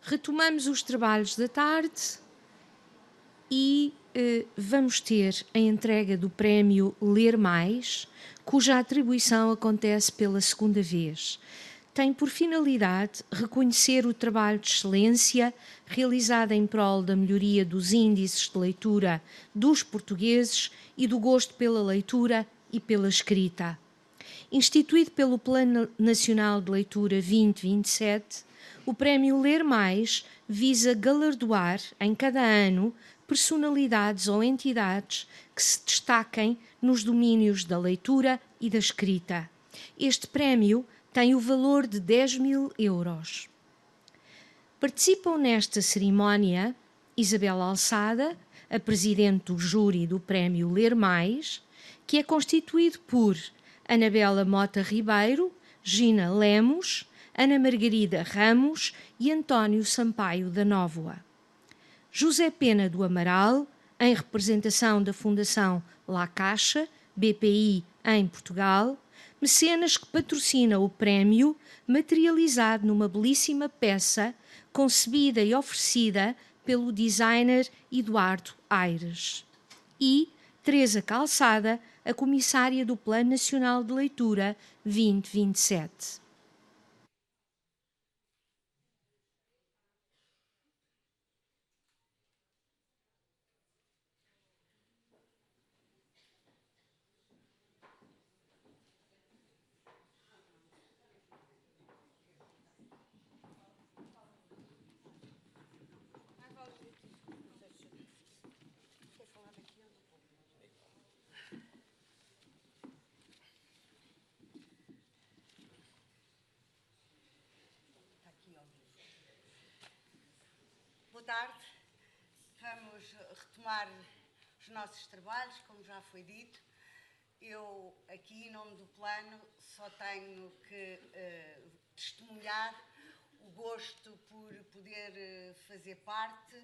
Retomamos os trabalhos da tarde e vamos ter a entrega do prémio Ler Mais, cuja atribuição acontece pela segunda vez. Tem por finalidade reconhecer o trabalho de excelência realizado em prol da melhoria dos índices de leitura dos portugueses e do gosto pela leitura e pela escrita. Instituído pelo Plano Nacional de Leitura 2027, o Prémio Ler Mais visa galardoar, em cada ano, personalidades ou entidades que se destaquem nos domínios da leitura e da escrita. Este prémio tem o valor de 10.000 euros. Participam nesta cerimónia Isabel Alçada, a presidente do júri do Prémio Ler Mais, que é constituído por Anabela Mota Ribeiro, Gina Lemos, Ana Margarida Ramos e António Sampaio da Nóvoa. José Pena do Amaral, em representação da Fundação La Caixa, BPI em Portugal, mecenas que patrocina o prémio, materializado numa belíssima peça concebida e oferecida pelo designer Eduardo Aires. E Teresa Calçada, a comissária do Plano Nacional de Leitura 2027. Boa tarde. Vamos retomar os nossos trabalhos, como já foi dito. Eu, aqui, em nome do plano, só tenho que testemunhar o gosto por poder fazer parte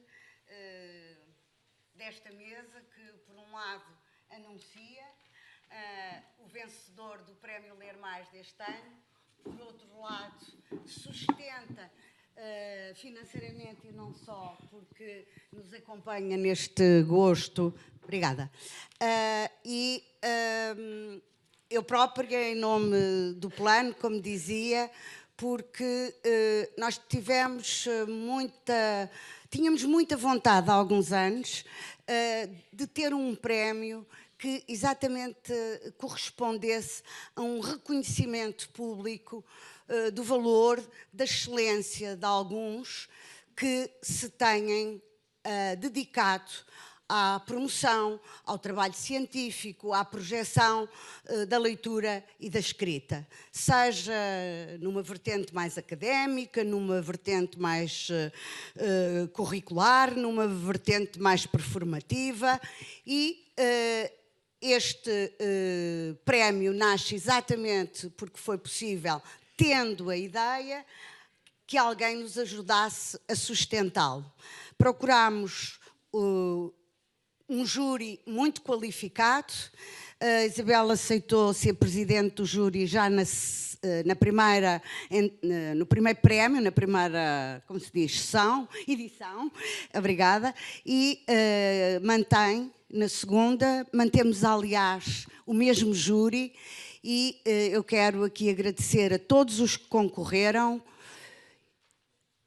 desta mesa que, por um lado, anuncia o vencedor do Prémio Ler Mais deste ano, por outro lado, sustenta financeiramente e não só, porque nos acompanha neste gosto. Obrigada. Eu própria, em nome do plano, como dizia, porque nós tínhamos muita vontade há alguns anos de ter um prémio que exatamente correspondesse a um reconhecimento público do valor, da excelência de alguns que se têm dedicado à promoção, ao trabalho científico, à projeção da leitura e da escrita, seja numa vertente mais académica, numa vertente mais curricular, numa vertente mais performativa, e este prémio nasce exatamente porque foi possível, tendo a ideia, que alguém nos ajudasse a sustentá-lo. Procurámos um júri muito qualificado. A Isabel aceitou ser presidente do júri já no primeiro prémio, na primeira, como se diz, edição, obrigada, e mantém na segunda. Mantemos, aliás, o mesmo júri, e eu quero aqui agradecer a todos os que concorreram,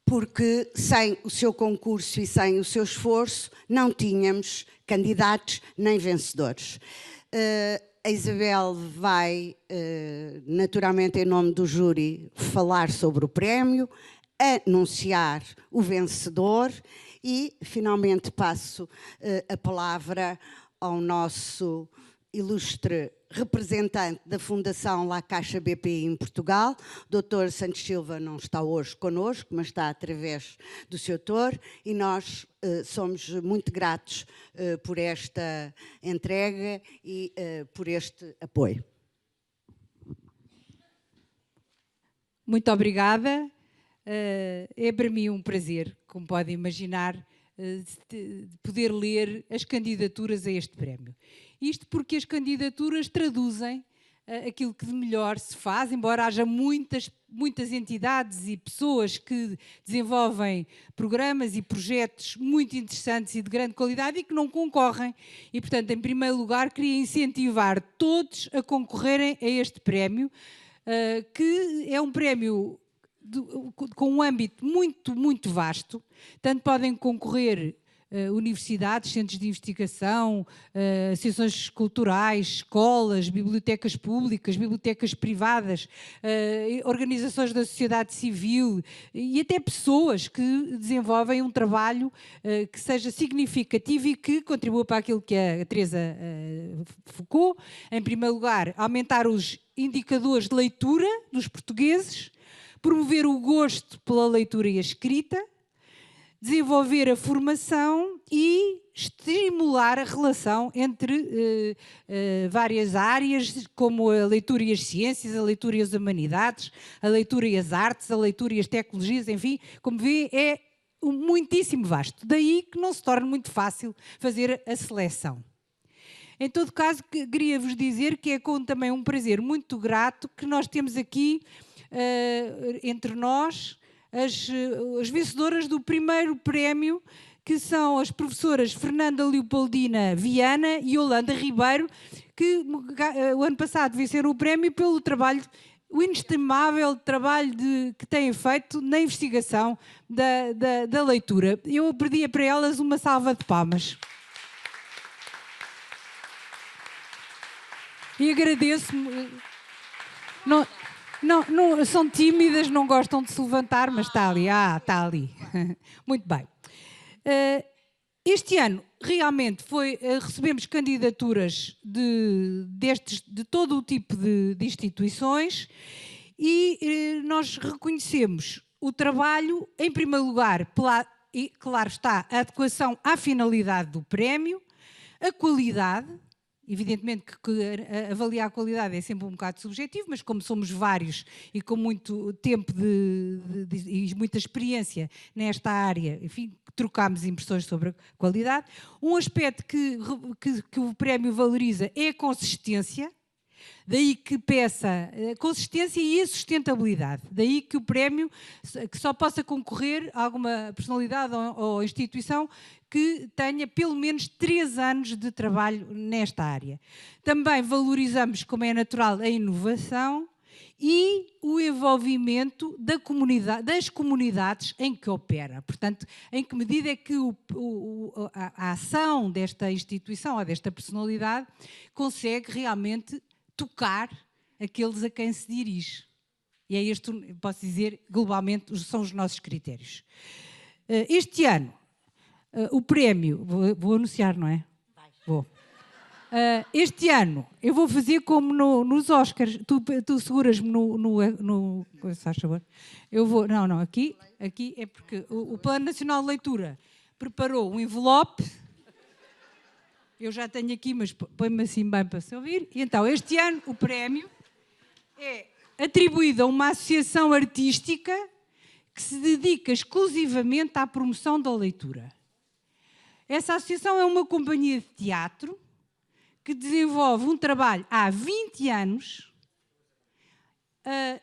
porque sem o seu concurso e sem o seu esforço não tínhamos candidatos nem vencedores. A Isabel vai, naturalmente em nome do júri, falar sobre o prémio, anunciar o vencedor e, finalmente, passo a palavra ao nosso ilustre representante da Fundação La Caixa BPI em Portugal. O Dr. Santos Silva não está hoje connosco, mas está através do seu tutor, e nós somos muito gratos por esta entrega e por este apoio. Muito obrigada. É para mim um prazer, como podem imaginar, de poder ler as candidaturas a este prémio. Isto porque as candidaturas traduzem aquilo que de melhor se faz, embora haja muitas entidades e pessoas que desenvolvem programas e projetos muito interessantes e de grande qualidade e que não concorrem. E, portanto, em primeiro lugar, queria incentivar todos a concorrerem a este prémio, que é um prémio com um âmbito muito, muito vasto. Tanto podem concorrer universidades, centros de investigação, associações culturais, escolas, bibliotecas públicas, bibliotecas privadas, organizações da sociedade civil e até pessoas que desenvolvem um trabalho que seja significativo e que contribua para aquilo que a Teresa focou. Em primeiro lugar, aumentar os indicadores de leitura dos portugueses, promover o gosto pela leitura e a escrita, desenvolver a formação e estimular a relação entre várias áreas, como a leitura e as ciências, a leitura e as humanidades, a leitura e as artes, a leitura e as tecnologias, enfim, como vê, é muitíssimo vasto. Daí que não se torna muito fácil fazer a seleção. Em todo caso, queria-vos dizer que é com também um prazer muito grato que nós temos aqui, entre nós, as vencedoras do primeiro prémio, que são as professoras Fernanda Leopoldina Viana e Yolanda Ribeiro, que o ano passado venceram o prémio pelo trabalho, o inestimável trabalho que têm feito na investigação da leitura. Eu pedia para elas uma salva de palmas. E agradeço-me. Não, são tímidas, não gostam de se levantar, mas está ali. Está ali. Muito bem. Este ano, realmente, recebemos candidaturas de todo o tipo de instituições e nós reconhecemos o trabalho, em primeiro lugar, e claro está, a adequação à finalidade do prémio, a qualidade. Evidentemente que avaliar a qualidade é sempre um bocado subjetivo, mas como somos vários e com muito tempo e muita experiência nesta área, enfim, trocámos impressões sobre a qualidade. Um aspecto que o prémio valoriza é a consistência, daí que peça a consistência e a sustentabilidade, daí que o prémio que só possa concorrer a alguma personalidade ou instituição que tenha pelo menos 3 anos de trabalho nesta área. Também valorizamos, como é natural, a inovação e o envolvimento das comunidades em que opera. Portanto, em que medida é que a ação desta instituição ou desta personalidade consegue realmente tocar aqueles a quem se dirige. E é este, posso dizer, globalmente, são os nossos critérios. Este ano, o prémio, vou anunciar, não é? Vou. Este ano, eu vou fazer como nos Oscars. Tu seguras-me no faz favor. Eu vou, não, aqui é porque o Plano Nacional de Leitura preparou um envelope. Eu já tenho aqui, mas põe-me assim bem para se ouvir. E então, este ano, o prémio é atribuído a uma associação artística que se dedica exclusivamente à promoção da leitura. Essa associação é uma companhia de teatro que desenvolve um trabalho há 20 anos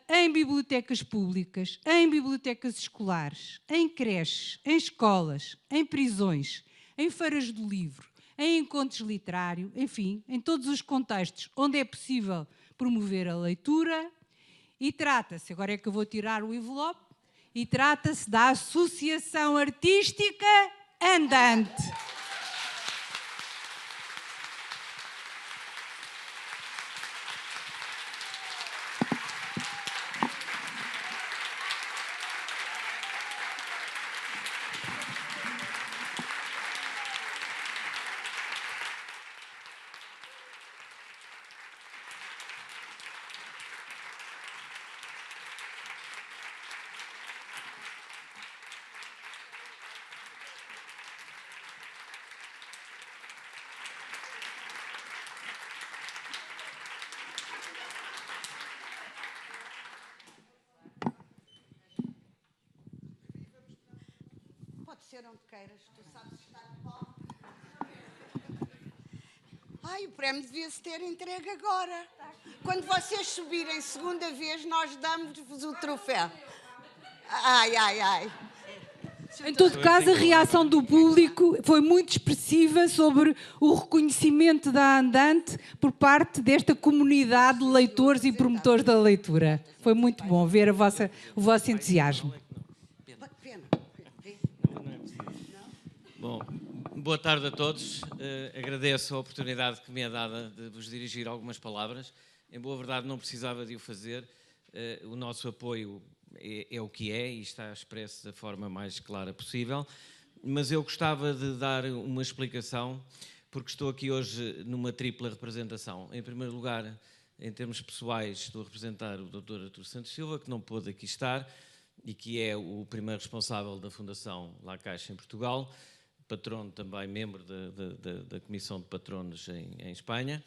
em bibliotecas públicas, em bibliotecas escolares, em creches, em escolas, em prisões, em feiras do livro, em encontros literários, enfim, em todos os contextos onde é possível promover a leitura. E trata-se, agora é que eu vou tirar o envelope, e trata-se da Associação Artística Andante. Pode ser onde queiras, tu sabes estar de pau. Ai, o prémio devia-se ter entregue agora. Quando vocês subirem segunda vez, nós damos-vos o troféu. Ai, ai, ai. Em todo caso, a reação do público foi muito expressiva sobre o reconhecimento da Andante por parte desta comunidade de leitores e promotores da leitura. Foi muito bom ver o vosso entusiasmo. Bom, boa tarde a todos. Agradeço a oportunidade que me é dada de vos dirigir algumas palavras. Em boa verdade, não precisava de o fazer. O nosso apoio é o que é e está expresso da forma mais clara possível. Mas eu gostava de dar uma explicação, porque estou aqui hoje numa tripla representação. Em primeiro lugar, em termos pessoais, estou a representar o Dr. Artur Santos Silva, que não pôde aqui estar e que é o primeiro responsável da Fundação La Caixa em Portugal, patrono também, membro da Comissão de Patronos em Espanha,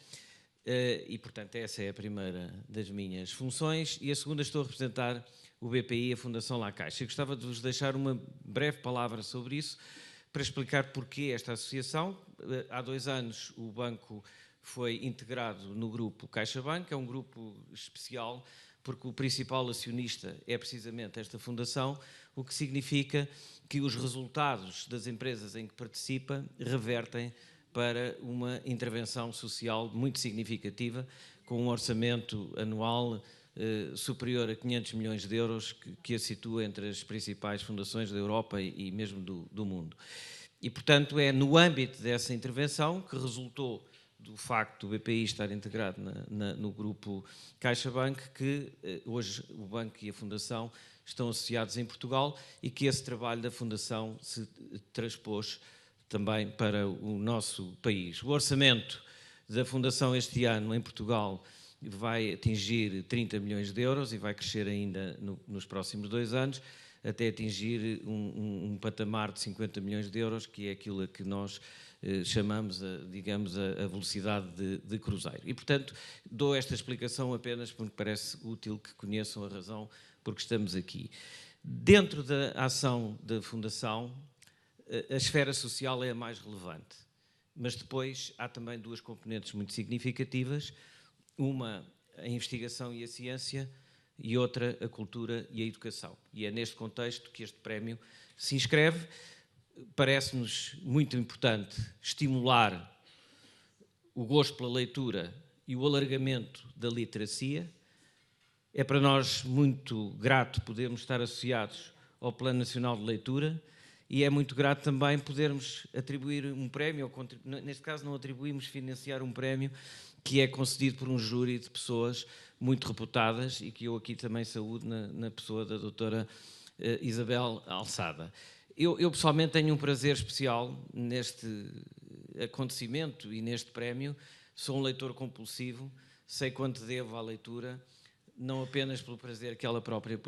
e, portanto, essa é a primeira das minhas funções. E a segunda, estou a representar o BPI, a Fundação La Caixa. Eu gostava de vos deixar uma breve palavra sobre isso, para explicar porquê esta associação. Há 2 anos o banco foi integrado no grupo CaixaBank, é um grupo especial, porque o principal acionista é precisamente esta fundação, o que significa que os resultados das empresas em que participa revertem para uma intervenção social muito significativa, com um orçamento anual superior a 500 milhões de euros, que a situa entre as principais fundações da Europa e mesmo do mundo. E, portanto, é no âmbito dessa intervenção que resultou do facto do BPI estar integrado no grupo CaixaBank, que hoje o banco e a Fundação estão associados em Portugal e que esse trabalho da Fundação se transpôs também para o nosso país. O orçamento da Fundação este ano em Portugal vai atingir 30 milhões de euros e vai crescer ainda nos próximos 2 anos, até atingir um patamar de 50 milhões de euros, que é aquilo a que nós chamamos, digamos, a velocidade de cruzeiro. E, portanto, dou esta explicação apenas porque parece útil que conheçam a razão porque estamos aqui. Dentro da ação da Fundação, a esfera social é a mais relevante, mas depois há também 2 componentes muito significativas, uma a investigação e a ciência e outra a cultura e a educação. E é neste contexto que este prémio se inscreve. Parece-nos muito importante estimular o gosto pela leitura e o alargamento da literacia. É para nós muito grato podermos estar associados ao Plano Nacional de Leitura e é muito grato também podermos atribuir um prémio, ou neste caso não atribuímos, financiar um prémio que é concedido por um júri de pessoas muito reputadas e que eu aqui também saúdo na pessoa da doutora Isabel Alçada. Eu pessoalmente tenho um prazer especial neste acontecimento e neste prémio. Sou um leitor compulsivo, sei quanto devo à leitura, não apenas pelo prazer que ela própria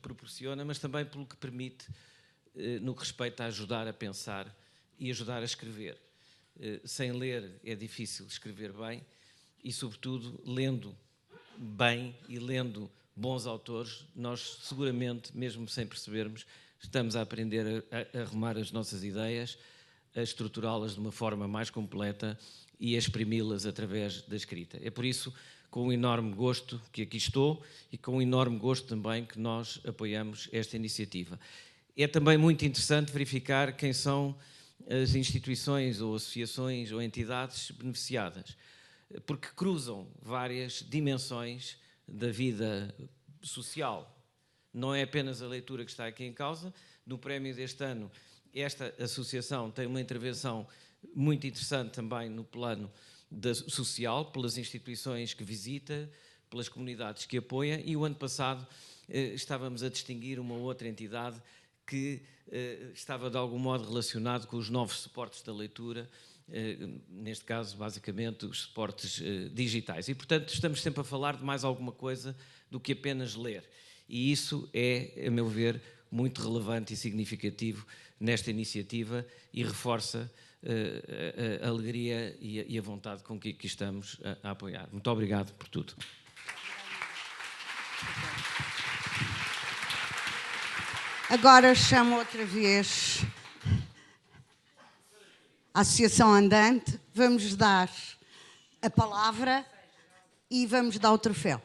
proporciona, mas também pelo que permite no que respeita a ajudar a pensar e ajudar a escrever. Sem ler é difícil escrever bem e, sobretudo, lendo bem e lendo bons autores, nós seguramente, mesmo sem percebermos, estamos a aprender a arrumar as nossas ideias, a estruturá-las de uma forma mais completa e a exprimi-las através da escrita. É por isso, com um enorme gosto que aqui estou e com um enorme gosto também que nós apoiamos esta iniciativa. É também muito interessante verificar quem são as instituições ou associações ou entidades beneficiadas, porque cruzam várias dimensões da vida social. Não é apenas a leitura que está aqui em causa. No prémio deste ano, esta associação tem uma intervenção muito interessante também no plano social, pelas instituições que visita, pelas comunidades que apoia, e o ano passado estávamos a distinguir uma outra entidade que estava de algum modo relacionado com os novos suportes da leitura, neste caso, basicamente, os suportes digitais. E, portanto, estamos sempre a falar de mais alguma coisa do que apenas ler. E isso é, a meu ver, muito relevante e significativo nesta iniciativa e reforça a alegria e a vontade com que aqui estamos a apoiar. Muito obrigado por tudo. Agora chamo outra vez a Associação Andante. Vamos dar a palavra e vamos dar o troféu.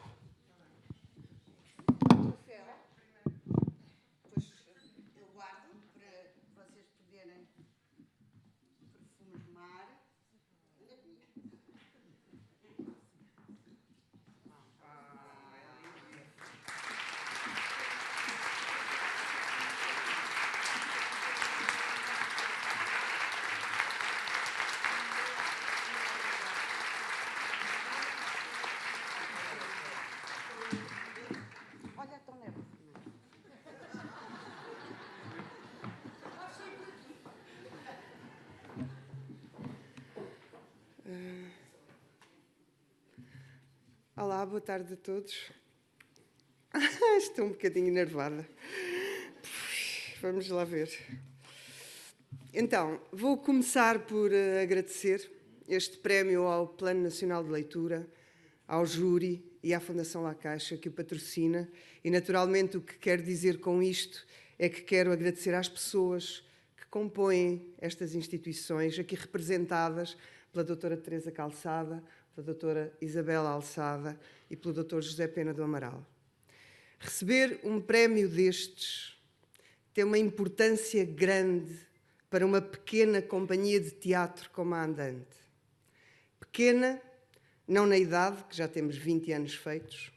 Olá, boa tarde a todos. Estou um bocadinho enervada. Vamos lá ver. Então, vou começar por agradecer este prémio ao Plano Nacional de Leitura, ao júri e à Fundação La Caixa que o patrocina. E, naturalmente, o que quero dizer com isto é que quero agradecer às pessoas que compõem estas instituições, aqui representadas pela doutora Teresa Calçada, pela doutora Isabela Alçada e pelo doutor José Pena do Amaral. Receber um prémio destes tem uma importância grande para uma pequena companhia de teatro como a Andante. Pequena, não na idade, que já temos 20 anos feitos,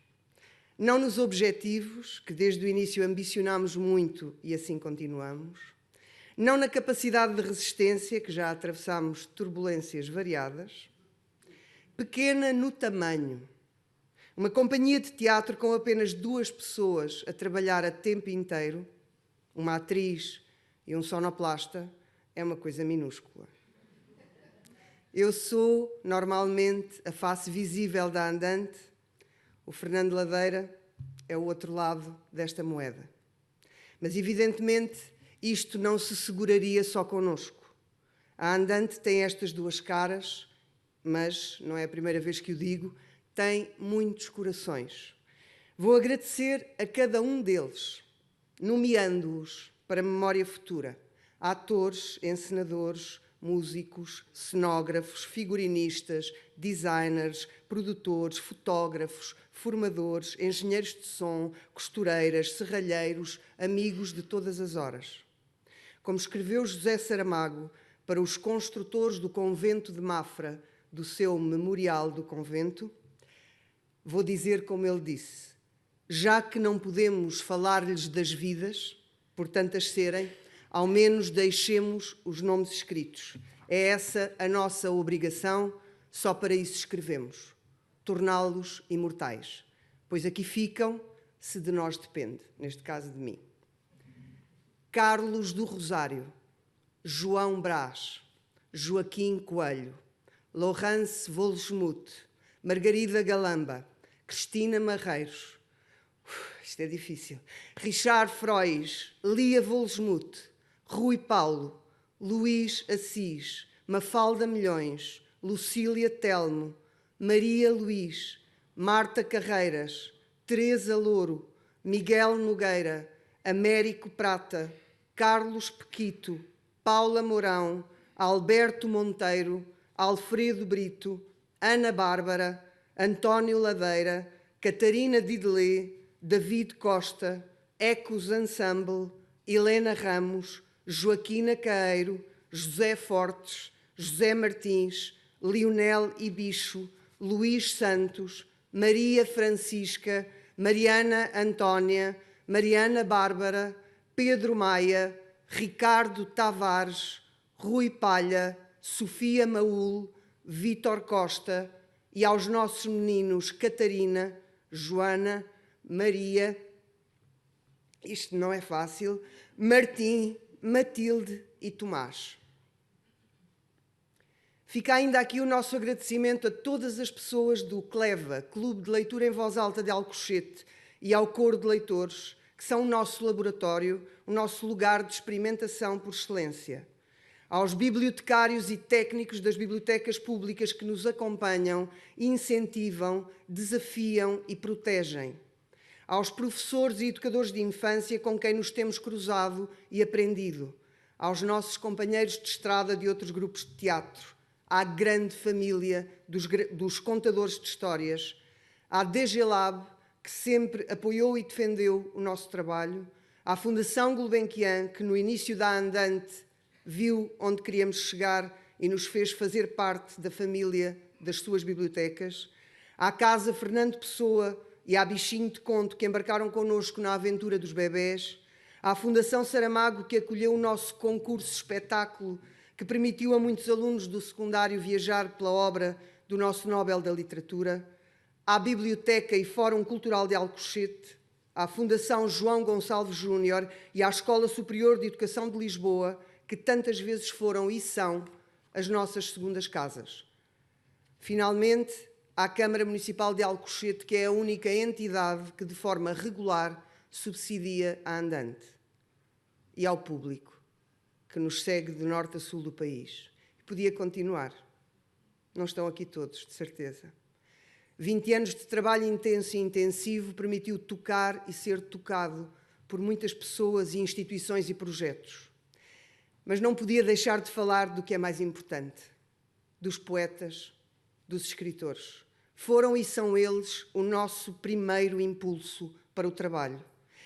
não nos objetivos, que desde o início ambicionámos muito e assim continuamos, não na capacidade de resistência, que já atravessámos turbulências variadas, pequena no tamanho. Uma companhia de teatro com apenas 2 pessoas a trabalhar a tempo inteiro, uma atriz e um sonoplasta, é uma coisa minúscula. Eu sou, normalmente, a face visível da Andante. O Fernando Ladeira é o outro lado desta moeda. Mas, evidentemente, isto não se seguraria só connosco. A Andante tem estas 2 caras, mas não é a primeira vez que o digo, tem muitos corações. Vou agradecer a cada um deles, nomeando-os para memória futura. Atores, encenadores, músicos, cenógrafos, figurinistas, designers, produtores, fotógrafos, formadores, engenheiros de som, costureiras, serralheiros, amigos de todas as horas. Como escreveu José Saramago para os construtores do convento de Mafra, do seu Memorial do Convento, vou dizer como ele disse: já que não podemos falar-lhes das vidas, por tantas serem, ao menos deixemos os nomes escritos. É essa a nossa obrigação, só para isso escrevemos, torná-los imortais, pois aqui ficam, se de nós depende, neste caso de mim. Carlos do Rosário, João Brás, Joaquim Coelho, Laurence Volsmuth, Margarida Galamba, Cristina Marreiros, isto é difícil, Richard Frois, Lia Volsmuth, Rui Paulo, Luís Assis, Mafalda Milhões, Lucília Telmo, Maria Luís, Marta Carreiras, Teresa Louro, Miguel Nogueira, Américo Prata, Carlos Pequito, Paula Mourão, Alberto Monteiro, Alfredo Brito, Ana Bárbara, António Ladeira, Catarina Didelé, David Costa, Ecos Ensemble, Helena Ramos, Joaquina Caeiro, José Fortes, José Martins, Lionel Ibicho, Luís Santos, Maria Francisca, Mariana Antónia, Mariana Bárbara, Pedro Maia, Ricardo Tavares, Rui Palha, Sofia Maúl, Vítor Costa e aos nossos meninos Catarina, Joana, Maria, isto não é fácil, Martim, Matilde e Tomás. Fica ainda aqui o nosso agradecimento a todas as pessoas do CLEVA, Clube de Leitura em Voz Alta de Alcochete, e ao Coro de Leitores, que são o nosso laboratório, o nosso lugar de experimentação por excelência. Aos bibliotecários e técnicos das bibliotecas públicas que nos acompanham, incentivam, desafiam e protegem. Aos professores e educadores de infância com quem nos temos cruzado e aprendido. Aos nossos companheiros de estrada de outros grupos de teatro. à grande família dos contadores de histórias, à DG Lab, que sempre apoiou e defendeu o nosso trabalho, à Fundação Gulbenkian, que no início da Andante viu onde queríamos chegar e nos fez fazer parte da família das suas bibliotecas, à Casa Fernando Pessoa e à Bichinho de Conto, que embarcaram connosco na aventura dos bebés, à Fundação Saramago, que acolheu o nosso concurso espetáculo, que permitiu a muitos alunos do secundário viajar pela obra do nosso Nobel da Literatura, à Biblioteca e Fórum Cultural de Alcochete, à Fundação João Gonçalves Júnior e à Escola Superior de Educação de Lisboa, que tantas vezes foram e são as nossas segundas casas. Finalmente, à Câmara Municipal de Alcochete, que é a única entidade que de forma regular subsidia a Andante. E ao público, que nos segue de norte a sul do país. Podia continuar. Não estão aqui todos, de certeza. 20 anos de trabalho intenso e intensivo permitiu tocar e ser tocado por muitas pessoas e instituições e projetos. Mas não podia deixar de falar do que é mais importante, dos poetas, dos escritores. Foram e são eles o nosso primeiro impulso para o trabalho.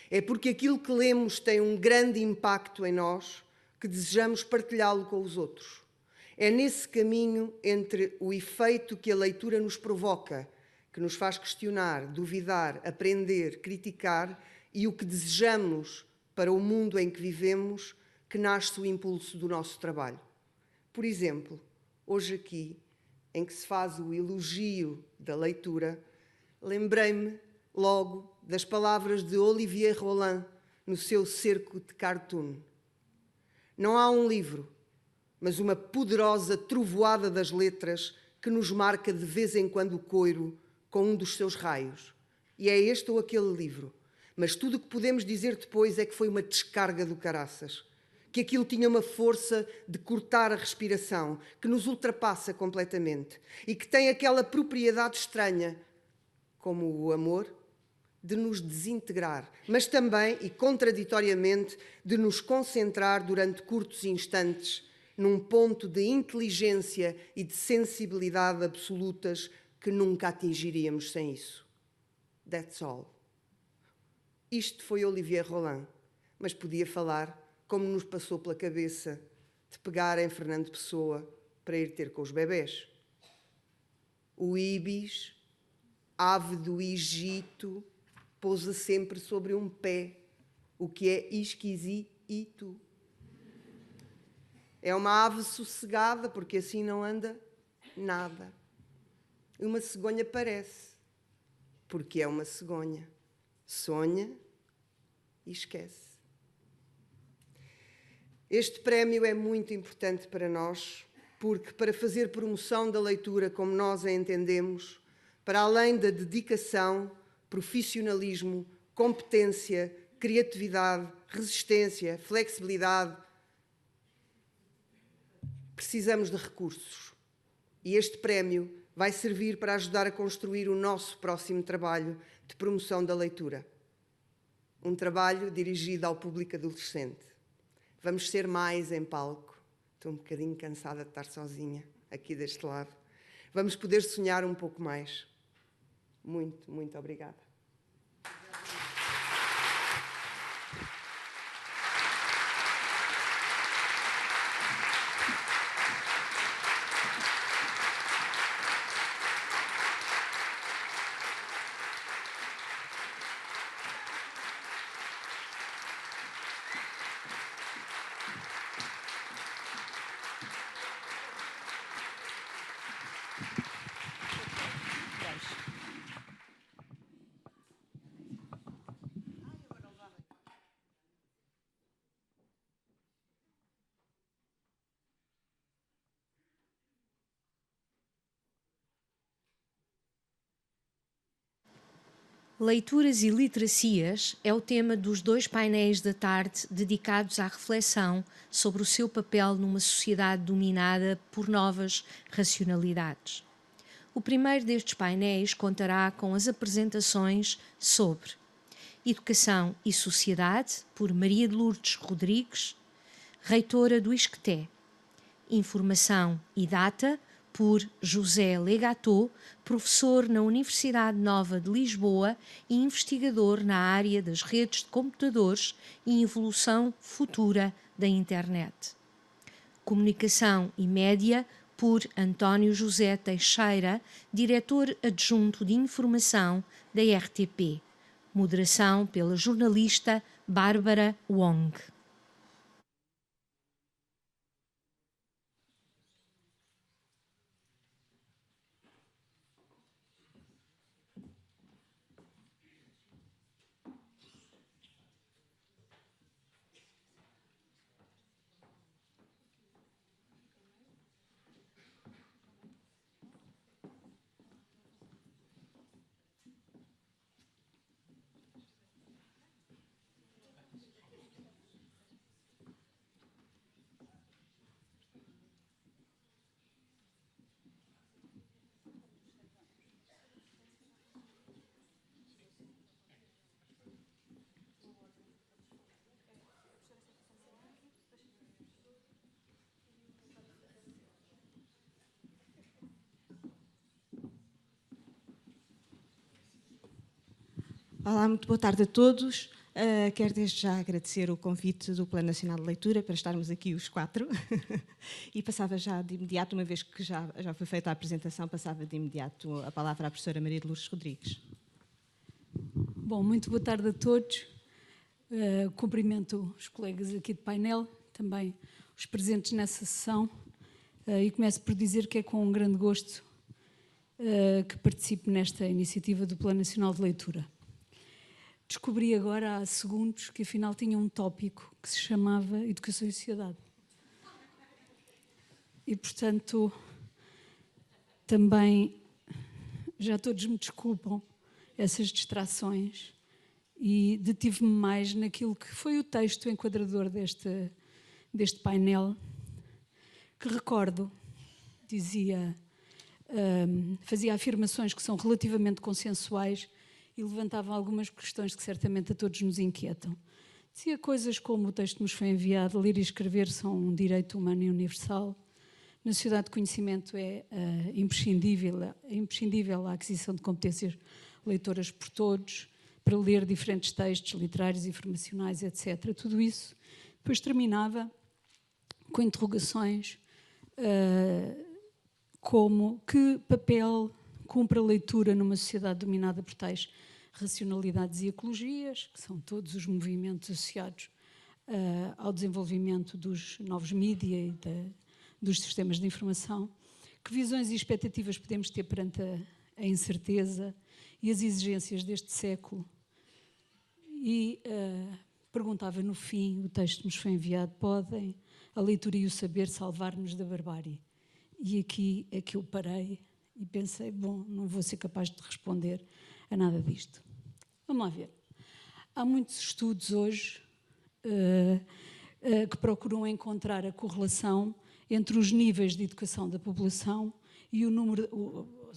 É porque aquilo que lemos tem um grande impacto em nós que desejamos partilhá-lo com os outros. É nesse caminho entre o efeito que a leitura nos provoca, que nos faz questionar, duvidar, aprender, criticar, e o que desejamos para o mundo em que vivemos, que nasce o impulso do nosso trabalho. Por exemplo, hoje aqui, em que se faz o elogio da leitura, lembrei-me logo das palavras de Olivier Roland no seu Cerco de Cartoon. Não há um livro, mas uma poderosa trovoada das letras que nos marca de vez em quando o coiro com um dos seus raios. E é este ou aquele livro. Mas tudo o que podemos dizer depois é que foi uma descarga do caraças. Que aquilo tinha uma força de cortar a respiração, que nos ultrapassa completamente e que tem aquela propriedade estranha, como o amor, de nos desintegrar, mas também, e contraditoriamente, de nos concentrar durante curtos instantes num ponto de inteligência e de sensibilidade absolutas que nunca atingiríamos sem isso. That's all. Isto foi Olivier Roland, mas podia falar, como nos passou pela cabeça, de pegar em Fernando Pessoa para ir ter com os bebés. O ibis, ave do Egito, pousa sempre sobre um pé, o que é esquisito. É uma ave sossegada, porque assim não anda nada. Uma cegonha parece, porque é uma cegonha. Sonha e esquece. Este prémio é muito importante para nós, porque para fazer promoção da leitura como nós a entendemos, para além da dedicação, profissionalismo, competência, criatividade, resistência, flexibilidade, precisamos de recursos. E este prémio vai servir para ajudar a construir o nosso próximo trabalho de promoção da leitura. Um trabalho dirigido ao público adolescente. Vamos ser mais em palco. Estou um bocadinho cansada de estar sozinha aqui deste lado. Vamos poder sonhar um pouco mais. Muito, muito obrigada. Leituras e literacias é o tema dos 2 painéis da tarde dedicados à reflexão sobre o seu papel numa sociedade dominada por novas racionalidades. O primeiro destes painéis contará com as apresentações sobre Educação e Sociedade, por Maria de Lourdes Rodrigues, reitora do ISCTE, Informação e Data, por José Legato, professor na Universidade Nova de Lisboa e investigador na área das redes de computadores e evolução futura da internet. Comunicação e Média, por António José Teixeira, diretor adjunto de informação da RTP. Moderação pela jornalista Bárbara Wong. Olá, muito boa tarde a todos. Quero desde já agradecer o convite do Plano Nacional de Leitura para estarmos aqui os 4 e passava já de imediato, uma vez que já foi feita a apresentação, passava de imediato a palavra à professora Maria de Lourdes Rodrigues. Bom, muito boa tarde a todos. Cumprimento os colegas aqui de painel, também os presentes nessa sessão, e começo por dizer que é com um grande gosto que participo nesta iniciativa do Plano Nacional de Leitura. Descobri agora, há segundos, que afinal tinha um tópico que se chamava Educação e Sociedade. E, portanto, também já todos me desculpam essas distrações e detive-me mais naquilo que foi o texto enquadrador deste painel, que recordo, dizia, fazia afirmações que são relativamente consensuais e levantavam algumas questões que certamente a todos nos inquietam. Dizia coisas como: o texto nos foi enviado, ler e escrever são um direito humano e universal, na sociedade de conhecimento é imprescindível a aquisição de competências leitoras por todos, para ler diferentes textos literários, informacionais, etc. Tudo isso depois terminava com interrogações como: que papel cumpre a leitura numa sociedade dominada por tais racionalidades e ecologias, que são todos os movimentos associados ao desenvolvimento dos novos mídia e dos sistemas de informação. Que visões e expectativas podemos ter perante a incerteza e as exigências deste século? E perguntava no fim, o texto nos foi enviado: podem a leitura e o saber salvar-nos da barbárie? E aqui é que eu parei e pensei: bom, não vou ser capaz de responder a nada disto. Vamos lá ver. Há muitos estudos hoje que procuram encontrar a correlação entre os níveis de educação da população e o número,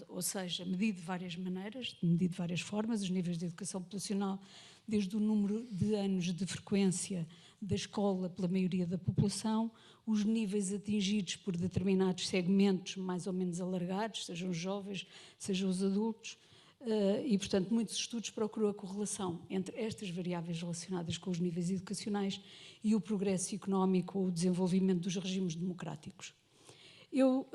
ou seja, medido de várias maneiras, medido de várias formas, os níveis de educação populacional, desde o número de anos de frequência da escola pela maioria da população, os níveis atingidos por determinados segmentos mais ou menos alargados, sejam os jovens, sejam os adultos, e, portanto, muitos estudos procuram a correlação entre estas variáveis relacionadas com os níveis educacionais e o progresso económico ou o desenvolvimento dos regimes democráticos. Eu,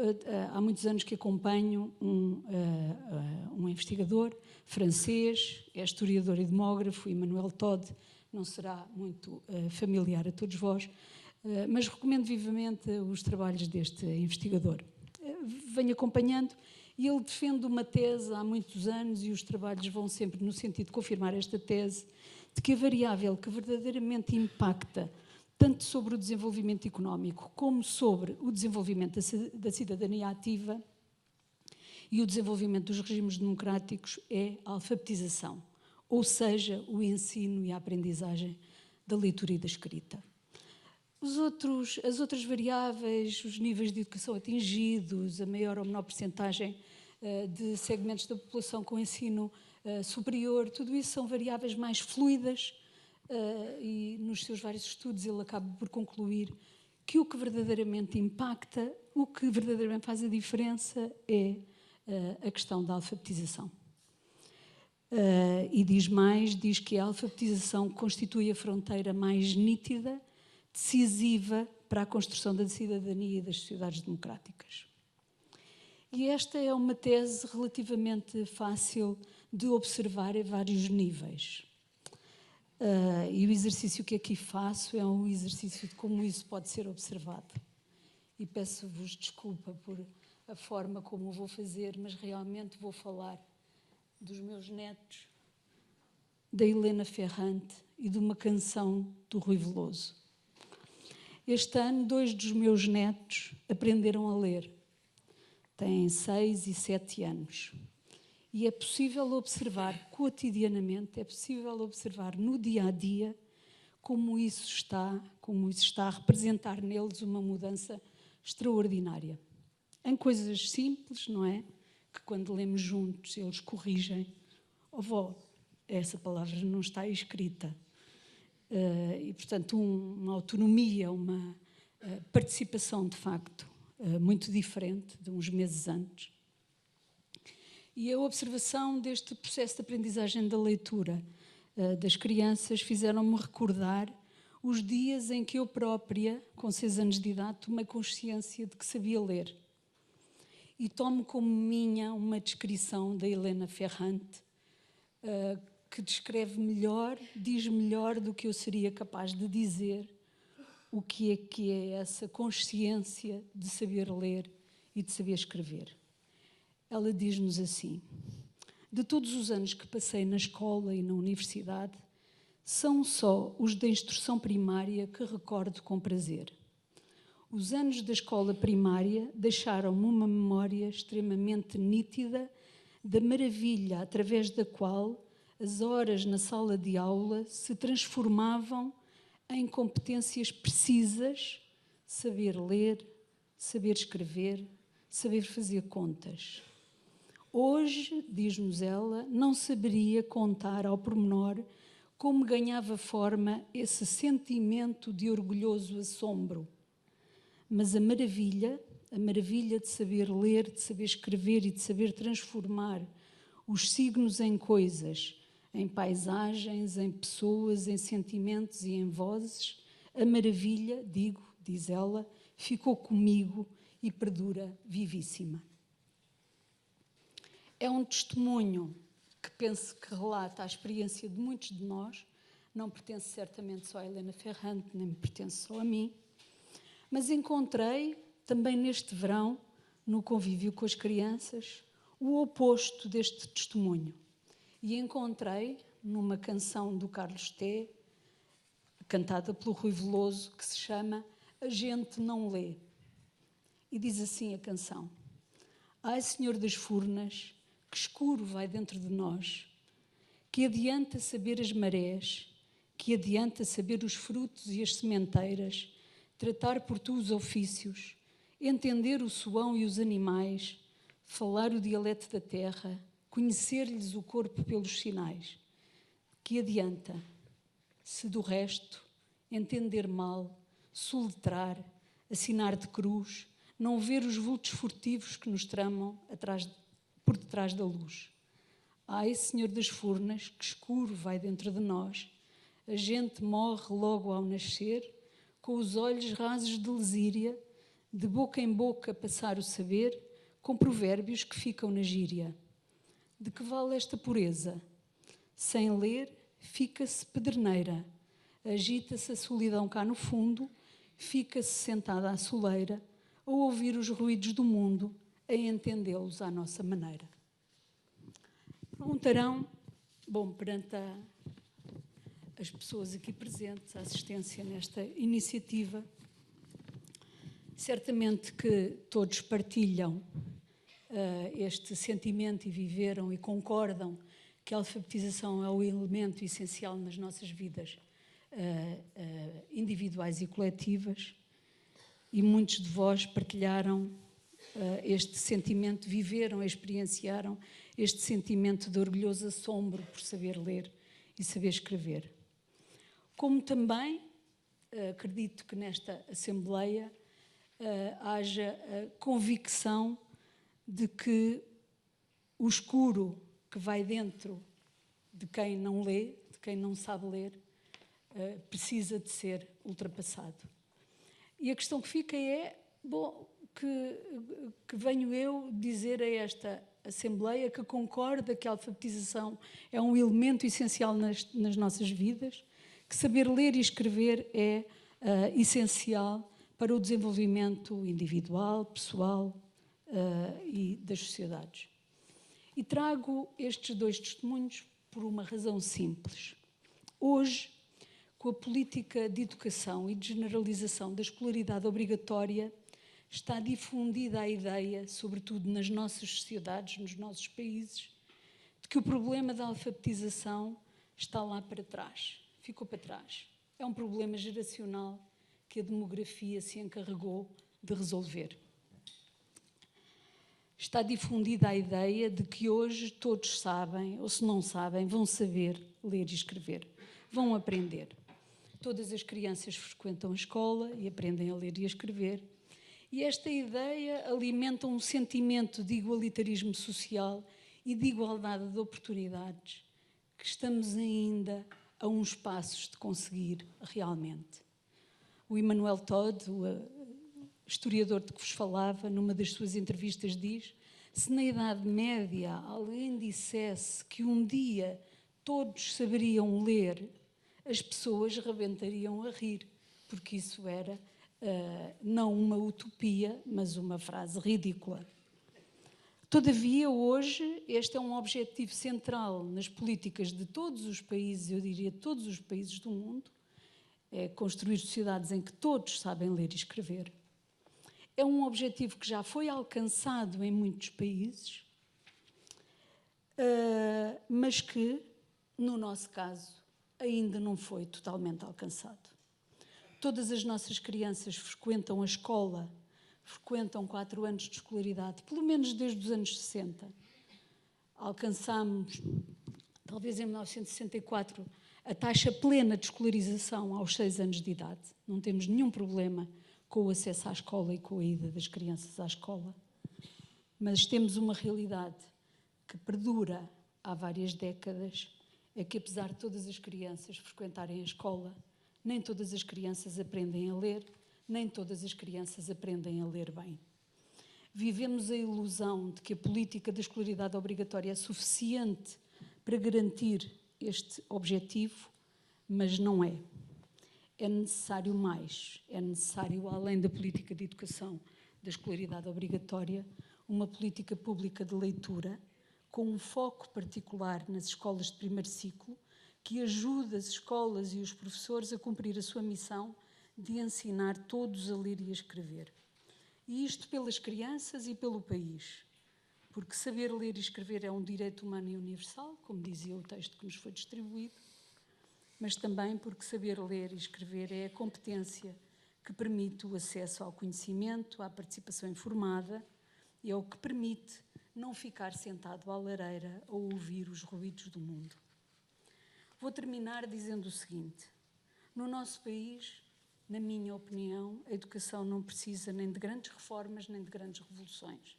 há muitos anos que acompanho um investigador francês, é historiador e demógrafo, Emmanuel Todd, não será muito familiar a todos vós, mas recomendo vivamente os trabalhos deste investigador. Venho acompanhando e ele defende uma tese há muitos anos, e os trabalhos vão sempre no sentido de confirmar esta tese, de que a variável que verdadeiramente impacta tanto sobre o desenvolvimento económico como sobre o desenvolvimento da cidadania ativa e o desenvolvimento dos regimes democráticos é a alfabetização, ou seja, o ensino e a aprendizagem da leitura e da escrita. As outras variáveis, os níveis de educação atingidos, a maior ou menor percentagem de segmentos da população com ensino superior, tudo isso são variáveis mais fluidas, e nos seus vários estudos ele acaba por concluir que o que verdadeiramente impacta, o que verdadeiramente faz a diferença é a questão da alfabetização. E diz mais, diz que a alfabetização constitui a fronteira mais nítida, decisiva para a construção da cidadania e das sociedades democráticas. E esta é uma tese relativamente fácil de observar em vários níveis. E o exercício que aqui faço é um exercício de como isso pode ser observado. E peço-vos desculpa por a forma como o vou fazer, mas realmente vou falar dos meus netos, da Helena Ferrante e de uma canção do Rui Veloso. Este ano, 2 dos meus netos aprenderam a ler. Têm 6 e 7 anos. E é possível observar cotidianamente, é possível observar no dia-a-dia como isso está a representar neles uma mudança extraordinária. Em coisas simples, não é? Que quando lemos juntos eles corrigem. Oh, vó, essa palavra não está escrita. E, portanto, uma autonomia, uma participação, de facto, muito diferente de uns meses antes. E a observação deste processo de aprendizagem da leitura das crianças fizeram-me recordar os dias em que eu própria, com 6 anos de idade, tomei consciência de que sabia ler. E tomo como minha uma descrição da Helena Ferrante, que descreve melhor, diz melhor do que eu seria capaz de dizer o que é essa consciência de saber ler e de saber escrever. Ela diz-nos assim: de todos os anos que passei na escola e na universidade, são só os da instrução primária que recordo com prazer. Os anos da escola primária deixaram-me uma memória extremamente nítida da maravilha através da qual as horas na sala de aula se transformavam em competências precisas, saber ler, saber escrever, saber fazer contas. Hoje, diz-nos ela, não saberia contar ao pormenor como ganhava forma esse sentimento de orgulhoso assombro. Mas a maravilha de saber ler, de saber escrever e de saber transformar os signos em coisas, em paisagens, em pessoas, em sentimentos e em vozes, a maravilha, diz ela, ficou comigo e perdura vivíssima. É um testemunho que penso que relata a experiência de muitos de nós, não pertence certamente só a Helena Ferrante, nem me pertence só a mim, mas encontrei também neste verão, no convívio com as crianças, o oposto deste testemunho. E encontrei numa canção do Carlos T, cantada pelo Rui Veloso, que se chama A Gente Não Lê. E diz assim a canção: ai, Senhor das Furnas, que escuro vai dentro de nós, que adianta saber as marés, que adianta saber os frutos e as sementeiras, tratar por tu os ofícios, entender o suão e os animais, falar o dialeto da terra, conhecer-lhes o corpo pelos sinais. Que adianta, se do resto, entender mal, soletrar, assinar de cruz, não ver os vultos furtivos que nos tramam por detrás da luz. Ai, Senhor das Furnas, que escuro vai dentro de nós, a gente morre logo ao nascer, com os olhos rasos de lesíria, de boca em boca passar o saber, com provérbios que ficam na gíria. De que vale esta pureza? Sem ler, fica-se pederneira, agita-se a solidão cá no fundo, fica-se sentada à soleira, a ouvir os ruídos do mundo, a entendê-los à nossa maneira. Perguntarão, bom, perante as pessoas aqui presentes, a assistência nesta iniciativa, certamente que todos partilham este sentimento e viveram e concordam que a alfabetização é o elemento essencial nas nossas vidas individuais e coletivas, e muitos de vós partilharam este sentimento, viveram, experienciaram este sentimento de orgulhoso assombro por saber ler e saber escrever. Como também acredito que nesta Assembleia haja a convicção de que o escuro que vai dentro de quem não lê, de quem não sabe ler, precisa de ser ultrapassado. E a questão que fica é, bom, que venho eu dizer a esta Assembleia que concorda que a alfabetização é um elemento essencial nas nossas vidas, que saber ler e escrever é essencial para o desenvolvimento individual, pessoal e das sociedades. E trago estes dois testemunhos por uma razão simples. Hoje, com a política de educação e de generalização da escolaridade obrigatória, está difundida a ideia, sobretudo nas nossas sociedades, nos nossos países, de que o problema da alfabetização está lá para trás, ficou para trás. É um problema geracional que a demografia se encarregou de resolver. Está difundida a ideia de que hoje todos sabem, ou se não sabem, vão saber ler e escrever, vão aprender. Todas as crianças frequentam a escola e aprendem a ler e a escrever. E esta ideia alimenta um sentimento de igualitarismo social e de igualdade de oportunidades que estamos ainda a uns passos de conseguir realmente. O Emmanuel Todd, o historiador de que vos falava, numa das suas entrevistas diz: se na Idade Média alguém dissesse que um dia todos saberiam ler, as pessoas rebentariam a rir, porque isso era não uma utopia, mas uma frase ridícula. Todavia, hoje, este é um objetivo central nas políticas de todos os países, eu diria todos os países do mundo, é construir sociedades em que todos sabem ler e escrever. É um objetivo que já foi alcançado em muitos países, mas que, no nosso caso, ainda não foi totalmente alcançado. Todas as nossas crianças frequentam a escola, frequentam 4 anos de escolaridade, pelo menos desde os anos 60. Alcançámos, talvez em 1964, a taxa plena de escolarização aos 6 anos de idade. Não temos nenhum problema com o acesso à escola e com a ida das crianças à escola. Mas temos uma realidade que perdura há várias décadas, é que apesar de todas as crianças frequentarem a escola, nem todas as crianças aprendem a ler, nem todas as crianças aprendem a ler bem. Vivemos a ilusão de que a política da escolaridade obrigatória é suficiente para garantir este objetivo, mas não é. É necessário mais, é necessário, além da política de educação da escolaridade obrigatória, uma política pública de leitura, com um foco particular nas escolas de primeiro ciclo, que ajude as escolas e os professores a cumprir a sua missão de ensinar todos a ler e a escrever. E isto pelas crianças e pelo país, porque saber ler e escrever é um direito humano e universal, como dizia o texto que nos foi distribuído, mas também porque saber ler e escrever é a competência que permite o acesso ao conhecimento, à participação informada, e é o que permite não ficar sentado à lareira a ouvir os ruídos do mundo. Vou terminar dizendo o seguinte: no nosso país, na minha opinião, a educação não precisa nem de grandes reformas, nem de grandes revoluções.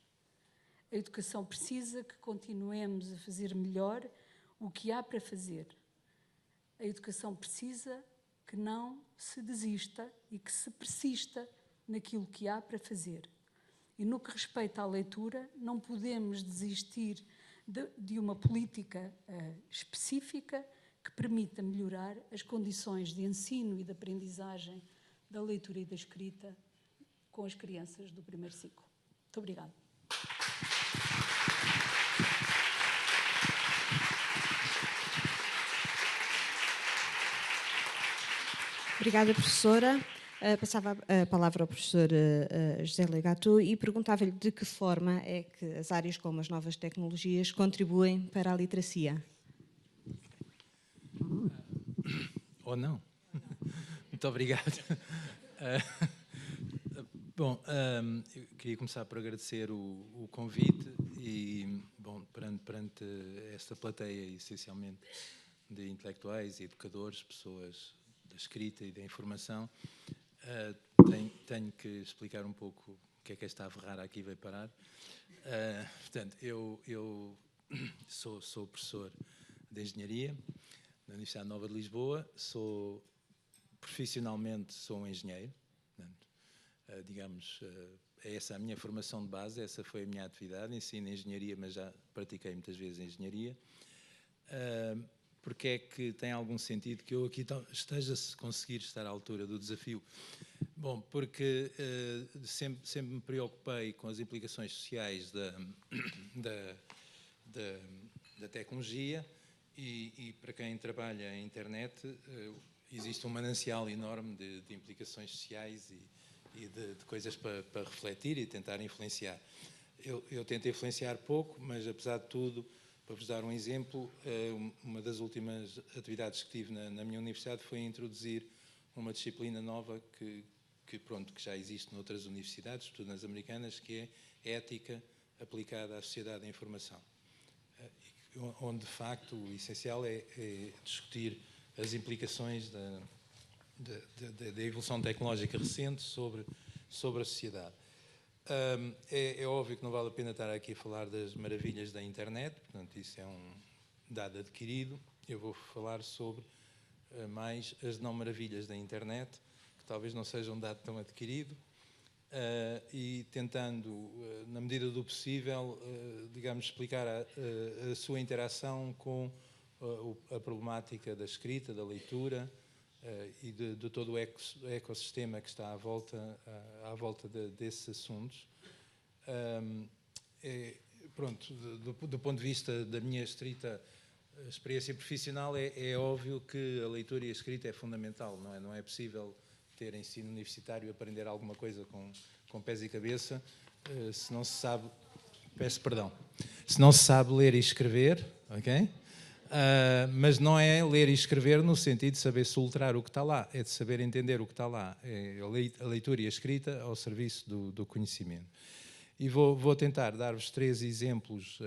A educação precisa que continuemos a fazer melhor o que há para fazer. A educação precisa que não se desista e que se persista naquilo que há para fazer. E no que respeita à leitura, não podemos desistir de uma política específica que permita melhorar as condições de ensino e de aprendizagem da leitura e da escrita com as crianças do primeiro ciclo. Muito obrigada. Obrigada, professora. Passava a palavra ao professor José Legato e perguntava-lhe de que forma é que as áreas como as novas tecnologias contribuem para a literacia. Ou não. Muito obrigado. Bom, eu queria começar por agradecer o convite e, bom, perante esta plateia, essencialmente, de intelectuais e educadores, pessoas da escrita e da informação, tenho que explicar um pouco o que é esta ave rara aqui veio parar. Portanto, eu sou professor de Engenharia na Universidade Nova de Lisboa, profissionalmente sou um engenheiro, portanto, digamos, é essa a minha formação de base, essa foi a minha atividade, ensino Engenharia, mas já pratiquei muitas vezes Engenharia. Porque é que tem algum sentido que eu aqui esteja a conseguir estar à altura do desafio? Bom, porque sempre me preocupei com as implicações sociais da tecnologia e para quem trabalha em internet existe um manancial enorme de implicações sociais e de coisas para refletir e tentar influenciar. Eu tento influenciar pouco, mas apesar de tudo, para vos dar um exemplo, uma das últimas atividades que tive na minha universidade foi introduzir uma disciplina nova que já existe noutras universidades, sobretudo nas americanas, que é ética aplicada à sociedade da informação, onde, de facto, o essencial é discutir as implicações da evolução tecnológica recente sobre a sociedade. É óbvio que não vale a pena estar aqui a falar das maravilhas da internet, portanto, isso é um dado adquirido. Eu vou falar sobre mais as não maravilhas da internet, que talvez não seja um dado tão adquirido, e tentando, na medida do possível, digamos, explicar a sua interação com a problemática da escrita, da leitura, e de todo o ecossistema que está à volta desses assuntos. Pronto, do ponto de vista da minha estrita experiência profissional, é óbvio que a leitura e a escrita é fundamental, não é? Não é possível ter ensino universitário, aprender alguma coisa com pés e cabeça, se não se sabe, peço perdão, se não se sabe ler e escrever, ok? Mas não é ler e escrever no sentido de saber soltar o que está lá, é de saber entender o que está lá. É a leitura e a escrita ao serviço do conhecimento. E vou tentar dar-vos 3 exemplos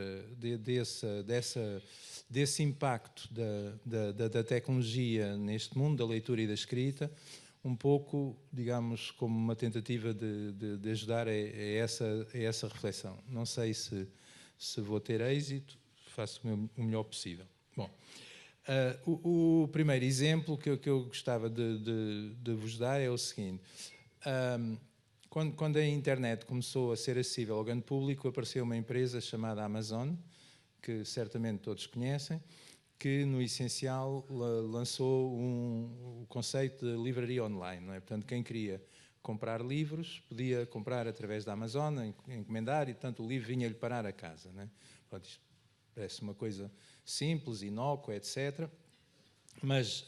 desse impacto da tecnologia neste mundo, da leitura e da escrita, um pouco, digamos, como uma tentativa de ajudar a essa reflexão. Não sei se vou ter êxito, faço o melhor possível. Bom, o primeiro exemplo que eu gostava de vos dar é o seguinte. Quando a internet começou a ser acessível ao grande público, apareceu uma empresa chamada Amazon, que certamente todos conhecem, que no essencial lançou o conceito de livraria online, não é? Portanto, quem queria comprar livros podia comprar através da Amazon, encomendar, e portanto o livro vinha-lhe parar a casa, não é? Pronto, isto parece uma coisa simples, inócua, etc. Mas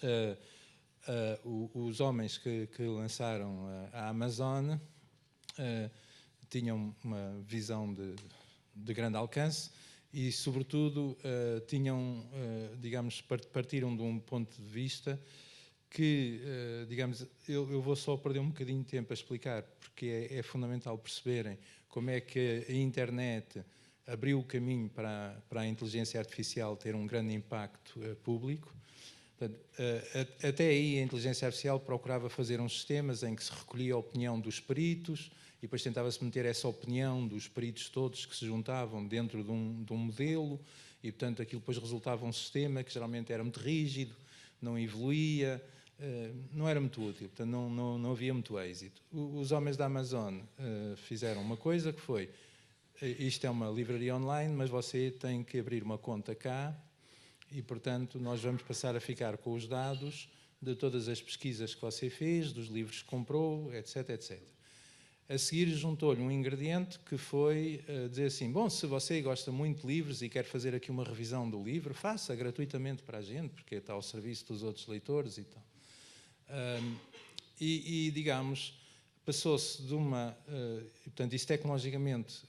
os homens que lançaram a Amazon tinham uma visão de grande alcance e, sobretudo, digamos, partiram de um ponto de vista que, digamos, eu vou só perder um bocadinho de tempo a explicar, porque é fundamental perceberem como é que a internet abriu o caminho para a inteligência artificial ter um grande impacto público. Portanto, até aí a inteligência artificial procurava fazer uns sistemas em que se recolhia a opinião dos peritos e depois tentava-se meter essa opinião dos peritos todos que se juntavam dentro de um modelo e, portanto, aquilo depois resultava um sistema que geralmente era muito rígido, não evoluía, não era muito útil, portanto não havia muito êxito. Os homens da Amazon fizeram uma coisa que foi: isto é uma livraria online, mas você tem que abrir uma conta cá e, portanto, nós vamos passar a ficar com os dados de todas as pesquisas que você fez, dos livros que comprou, etc, etc. A seguir juntou-lhe um ingrediente que foi dizer assim: bom, se você gosta muito de livros e quer fazer aqui uma revisão do livro, faça gratuitamente para a gente, porque está ao serviço dos outros leitores e tal. Digamos, passou-se de uma... portanto, isso tecnologicamente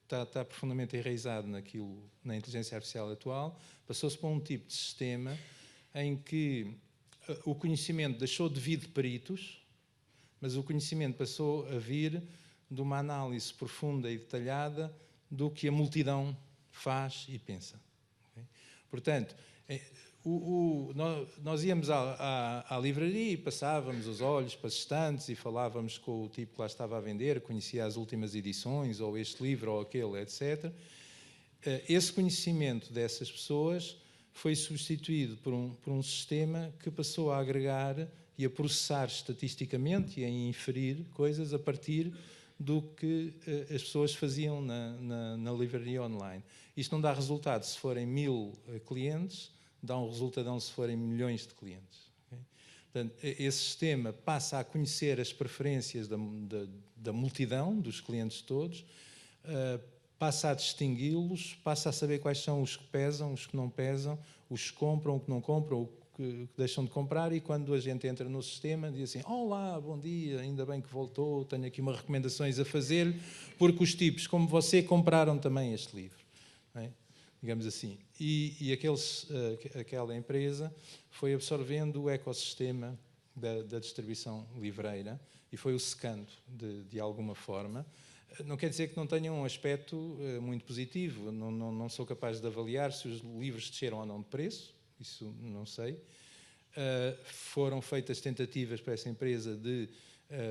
está profundamente enraizado na inteligência artificial atual, passou-se para um tipo de sistema em que o conhecimento deixou de vir de peritos, mas o conhecimento passou a vir de uma análise profunda e detalhada do que a multidão faz e pensa. Okay? Portanto, nós íamos à livraria e passávamos os olhos para as estantes e falávamos com o tipo que lá estava a vender, conhecia as últimas edições, ou este livro ou aquele, etc. Esse conhecimento dessas pessoas foi substituído por um sistema que passou a agregar e a processar estatisticamente e a inferir coisas a partir do que as pessoas faziam na livraria online. Isto não dá resultado se forem 1000 clientes, dá um resultadão se forem milhões de clientes. Okay? Portanto, esse sistema passa a conhecer as preferências da multidão, dos clientes todos, passa a distingui-los, passa a saber quais são os que pesam, os que não pesam, os que compram, os que não compram, o que deixam de comprar, e quando a gente entra no sistema diz assim: olá, bom dia, ainda bem que voltou, tenho aqui umas recomendações a fazer-lhe, porque os tipos como você compraram também este livro. Não é? Digamos assim. E aquela empresa foi absorvendo o ecossistema da distribuição livreira e foi o secando de alguma forma. Não quer dizer que não tenha um aspecto muito positivo. Não sou capaz de avaliar se os livros desceram ou não de preço, isso não sei. Foram feitas tentativas para essa empresa de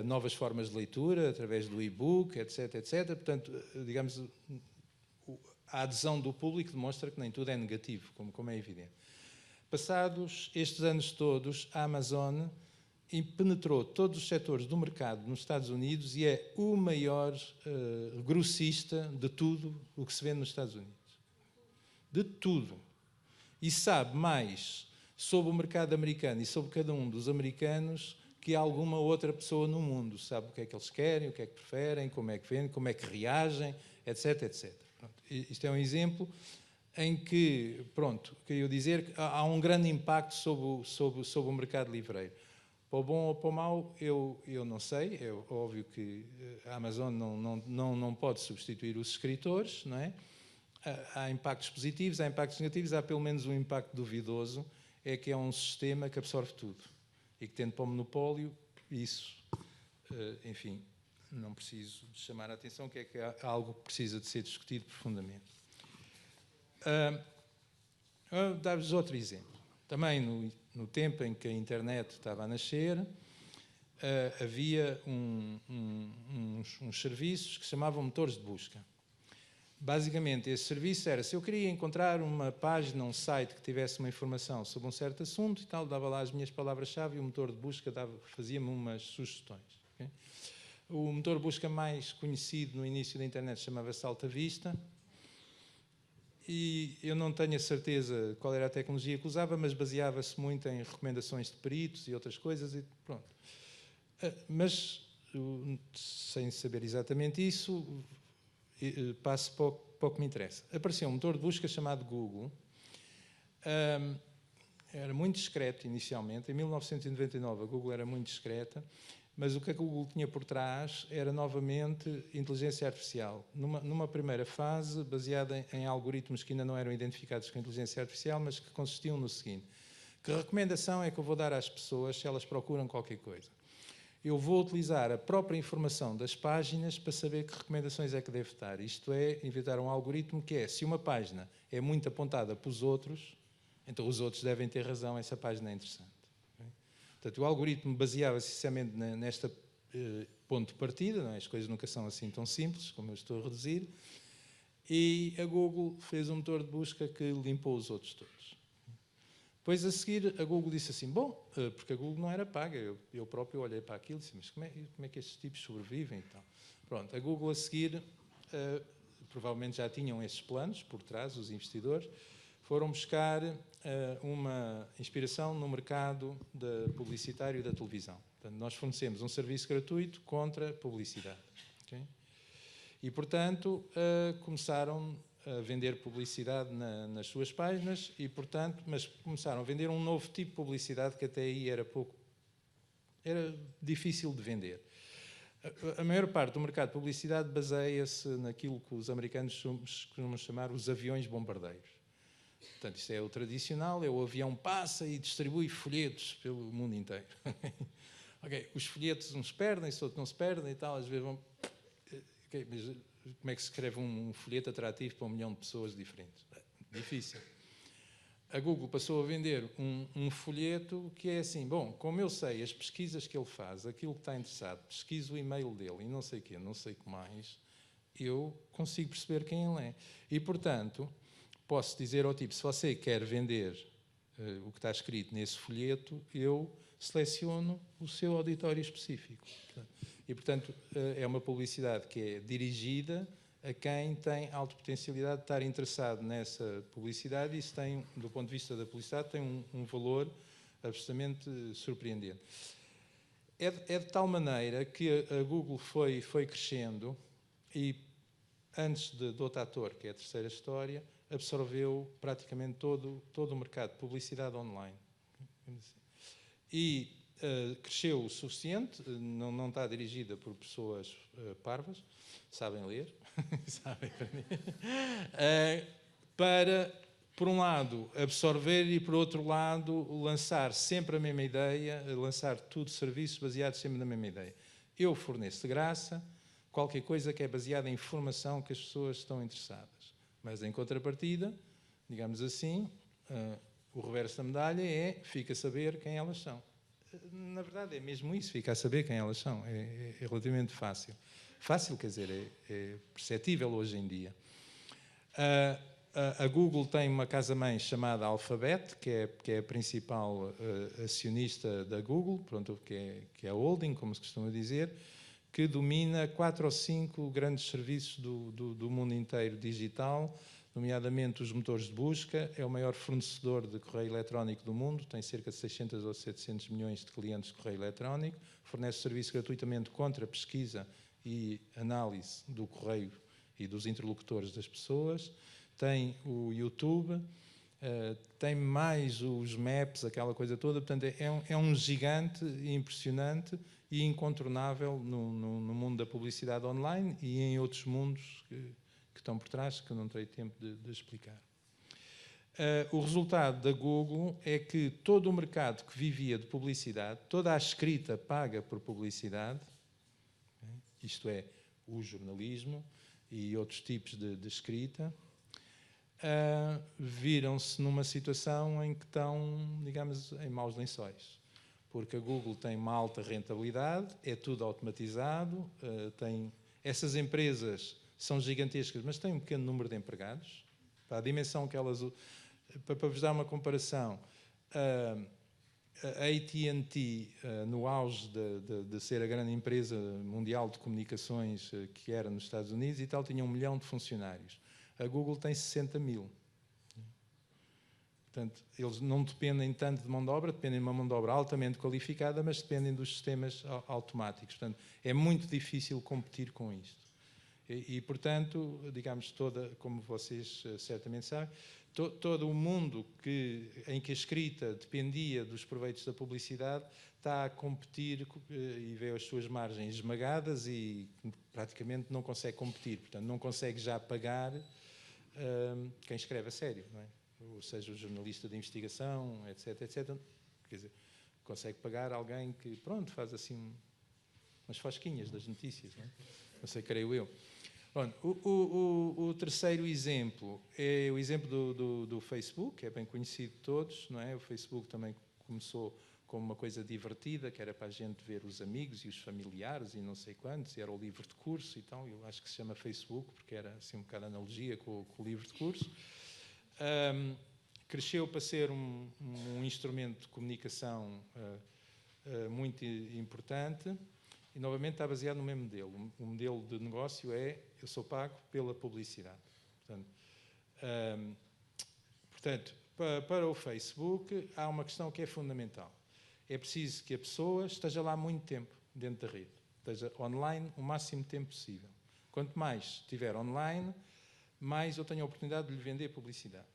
novas formas de leitura, através do e-book, etc, etc. Portanto, digamos, a adesão do público demonstra que nem tudo é negativo, como é evidente. Passados estes anos todos, a Amazon penetrou todos os setores do mercado nos Estados Unidos e é o maior grossista de tudo o que se vende nos Estados Unidos. De tudo. E sabe mais sobre o mercado americano e sobre cada um dos americanos que alguma outra pessoa no mundo. Sabe o que é que eles querem, o que é que preferem, como é que vendem, como é que reagem, etc, etc. Pronto. Isto é um exemplo em que, pronto, queria dizer que há um grande impacto sobre o mercado livreiro. Para o bom ou para o mau, eu não sei. É óbvio que a Amazon não pode substituir os escritores, não é? Há impactos positivos, há impactos negativos, há pelo menos um impacto duvidoso, é que é um sistema que absorve tudo. E que tende para o monopólio, isso, enfim, não preciso de chamar a atenção, que é algo que precisa de ser discutido profundamente. Vou dar-vos outro exemplo. Também no tempo em que a internet estava a nascer, havia uns serviços que se chamavam motores de busca. Basicamente, esse serviço era, se eu queria encontrar uma página, um site que tivesse uma informação sobre um certo assunto e tal, dava lá as minhas palavras-chave e o motor de busca fazia-me umas sugestões. Okay? O motor de busca mais conhecido no início da internet chamava-se Alta Vista. E eu não tenho a certeza qual era a tecnologia que usava, mas baseava-se muito em recomendações de peritos e outras coisas e pronto. Mas, sem saber exatamente isso, passo para o que me interessa. Apareceu um motor de busca chamado Google. Era muito discreto inicialmente. Em 1999 a Google era muito discreta, mas o que a Google tinha por trás era novamente inteligência artificial. Numa primeira fase, baseada em algoritmos que ainda não eram identificados com inteligência artificial, mas que consistiam no seguinte: que recomendação é que eu vou dar às pessoas se elas procuram qualquer coisa? Eu vou utilizar a própria informação das páginas para saber que recomendações é que devo dar. Isto é, inventar um algoritmo que é, se uma página é muito apontada para os outros, então os outros devem ter razão, essa página é interessante. Portanto, o algoritmo baseava-se essencialmente nesta ponto de partida, não é? As coisas nunca são assim tão simples, como eu estou a reduzir, e a Google fez um motor de busca que limpou os outros todos. Depois, a seguir, a Google disse assim, bom, porque a Google não era paga, eu próprio olhei para aquilo e disse, mas como é que estes tipos sobrevivem? Então, pronto, a Google a seguir, provavelmente já tinham esses planos por trás, os investidores, foram buscar uma inspiração no mercado publicitário da televisão. Portanto, nós fornecemos um serviço gratuito contra publicidade. Okay? E, portanto, começaram a vender publicidade nas suas páginas, mas começaram a vender um novo tipo de publicidade que até aí era difícil de vender. A maior parte do mercado de publicidade baseia-se naquilo que os americanos costumam chamar os aviões bombardeiros. Portanto, isto é o tradicional, o avião passa e distribui folhetos pelo mundo inteiro. Okay, os folhetos uns perdem-se, outros não se perdem e tal, às vezes vão... Okay, mas como é que se escreve um folheto atrativo para 1 milhão de pessoas diferentes? Difícil. a Google passou a vender um folheto que é assim, bom, como eu sei as pesquisas que ele faz, aquilo que está interessado, pesquiso o e-mail dele e não sei o quê, não sei o que mais, eu consigo perceber quem ele é. E, portanto, posso dizer ao tipo, se você quer vender o que está escrito nesse folheto, eu seleciono o seu auditório específico. E, portanto, é uma publicidade que é dirigida a quem tem alta potencialidade de estar interessado nessa publicidade, e isso tem, do ponto de vista da publicidade, tem um valor absolutamente surpreendente. É de tal maneira que a Google foi crescendo e, antes de Dotator, que é a terceira história, absorveu praticamente todo o mercado de publicidade online. E cresceu o suficiente, não está dirigida por pessoas parvas, sabem ler, sabem para, por um lado, absorver e, por outro lado, lançar sempre a mesma ideia, lançar tudo serviços baseados sempre na mesma ideia. Eu forneço de graça qualquer coisa que é baseada em informação que as pessoas estão interessadas. Mas, em contrapartida, digamos assim, o reverso da medalha é, fica a saber quem elas são. Na verdade, é mesmo isso, fica a saber quem elas são. É relativamente fácil. Fácil, quer dizer, é perceptível hoje em dia. A Google tem uma casa-mãe chamada Alphabet, que é a principal acionista da Google, pronto, que é a holding, como se costuma dizer, que domina 4 ou 5 grandes serviços do mundo inteiro digital, nomeadamente os motores de busca, é o maior fornecedor de correio eletrónico do mundo, tem cerca de 600 ou 700 milhões de clientes de correio eletrónico, fornece serviço gratuitamente contra pesquisa e análise do correio e dos interlocutores das pessoas, tem o YouTube, tem mais os Maps, aquela coisa toda, portanto é um gigante impressionante e incontornável no mundo da publicidade online e em outros mundos que estão por trás, que eu não terei tempo de explicar. O resultado da Google é que todo o mercado que vivia de publicidade, toda a escrita paga por publicidade, isto é, o jornalismo e outros tipos de escrita, viram-se numa situação em que estão, digamos, em maus lençóis. Porque a Google tem uma alta rentabilidade, é tudo automatizado, essas empresas são gigantescas, mas têm um pequeno número de empregados. Para a dimensão que elas... Para vos dar uma comparação, a AT&T, no auge de ser a grande empresa mundial de comunicações que era nos Estados Unidos e tal, tinha 1 milhão de funcionários. A Google tem 60 mil. Portanto, eles não dependem tanto de mão de obra, dependem de uma mão de obra altamente qualificada, mas dependem dos sistemas automáticos. Portanto, é muito difícil competir com isto. E portanto, digamos, como vocês certamente sabem, todo o mundo em que a escrita dependia dos proveitos da publicidade está a competir e vê as suas margens esmagadas e praticamente não consegue competir. Portanto, não consegue já pagar quem escreve a sério, não é? Ou seja, o jornalista de investigação, etc, etc. Quer dizer, consegue pagar alguém que, pronto, faz assim umas fosquinhas das notícias, não é? Não sei, creio eu. Bom, o terceiro exemplo é o exemplo do Facebook, que é bem conhecido de todos, não é? O Facebook também começou como uma coisa divertida, que era para a gente ver os amigos e os familiares e não sei quantos, e era o livro de curso e tal, eu acho que se chama Facebook, porque era assim um bocado analogia com o livro de curso. Cresceu para ser um instrumento de comunicação muito importante e, novamente, está baseado no mesmo modelo. O modelo de negócio é: eu sou pago pela publicidade. Portanto, para o Facebook, há uma questão que é fundamental. É preciso que a pessoa esteja lá muito tempo dentro da rede, esteja online o máximo de tempo possível. Quanto mais estiver online, mais eu tenho a oportunidade de lhe vender publicidade.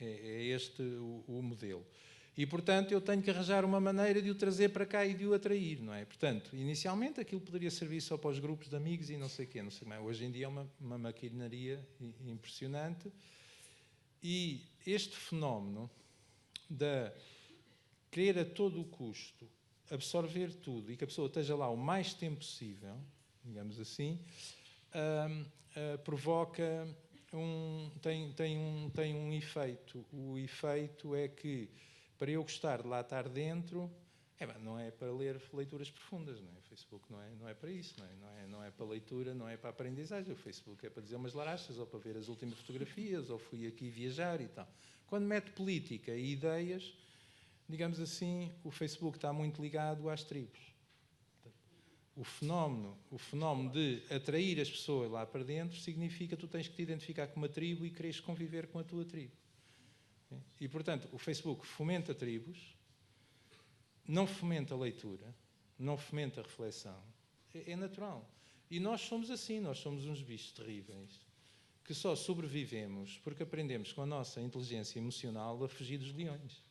É este o modelo. E, portanto, eu tenho que arranjar uma maneira de o trazer para cá e de o atrair, não é? Portanto, inicialmente aquilo poderia servir só para os grupos de amigos e não sei o quê, não sei mais. Hoje em dia é uma maquinaria impressionante. E este fenómeno de querer a todo o custo absorver tudo e que a pessoa esteja lá o mais tempo possível, digamos assim, provoca tem um efeito. O efeito é que, para eu gostar de lá estar dentro, não é para ler leituras profundas, não é? O Facebook não é para isso, não é para leitura, não é para aprendizagem. O Facebook é para dizer umas larachas, ou para ver as últimas fotografias, ou fui aqui viajar e tal. Quando mete política e ideias, digamos assim, o Facebook está muito ligado às tribos. O fenómeno de atrair as pessoas lá para dentro significa que tu tens que te identificar com uma tribo e queres conviver com a tua tribo. E, portanto, o Facebook fomenta tribos, não fomenta a leitura, não fomenta a reflexão. É natural. E nós somos assim, nós somos uns bichos terríveis que só sobrevivemos porque aprendemos com a nossa inteligência emocional a fugir dos leões.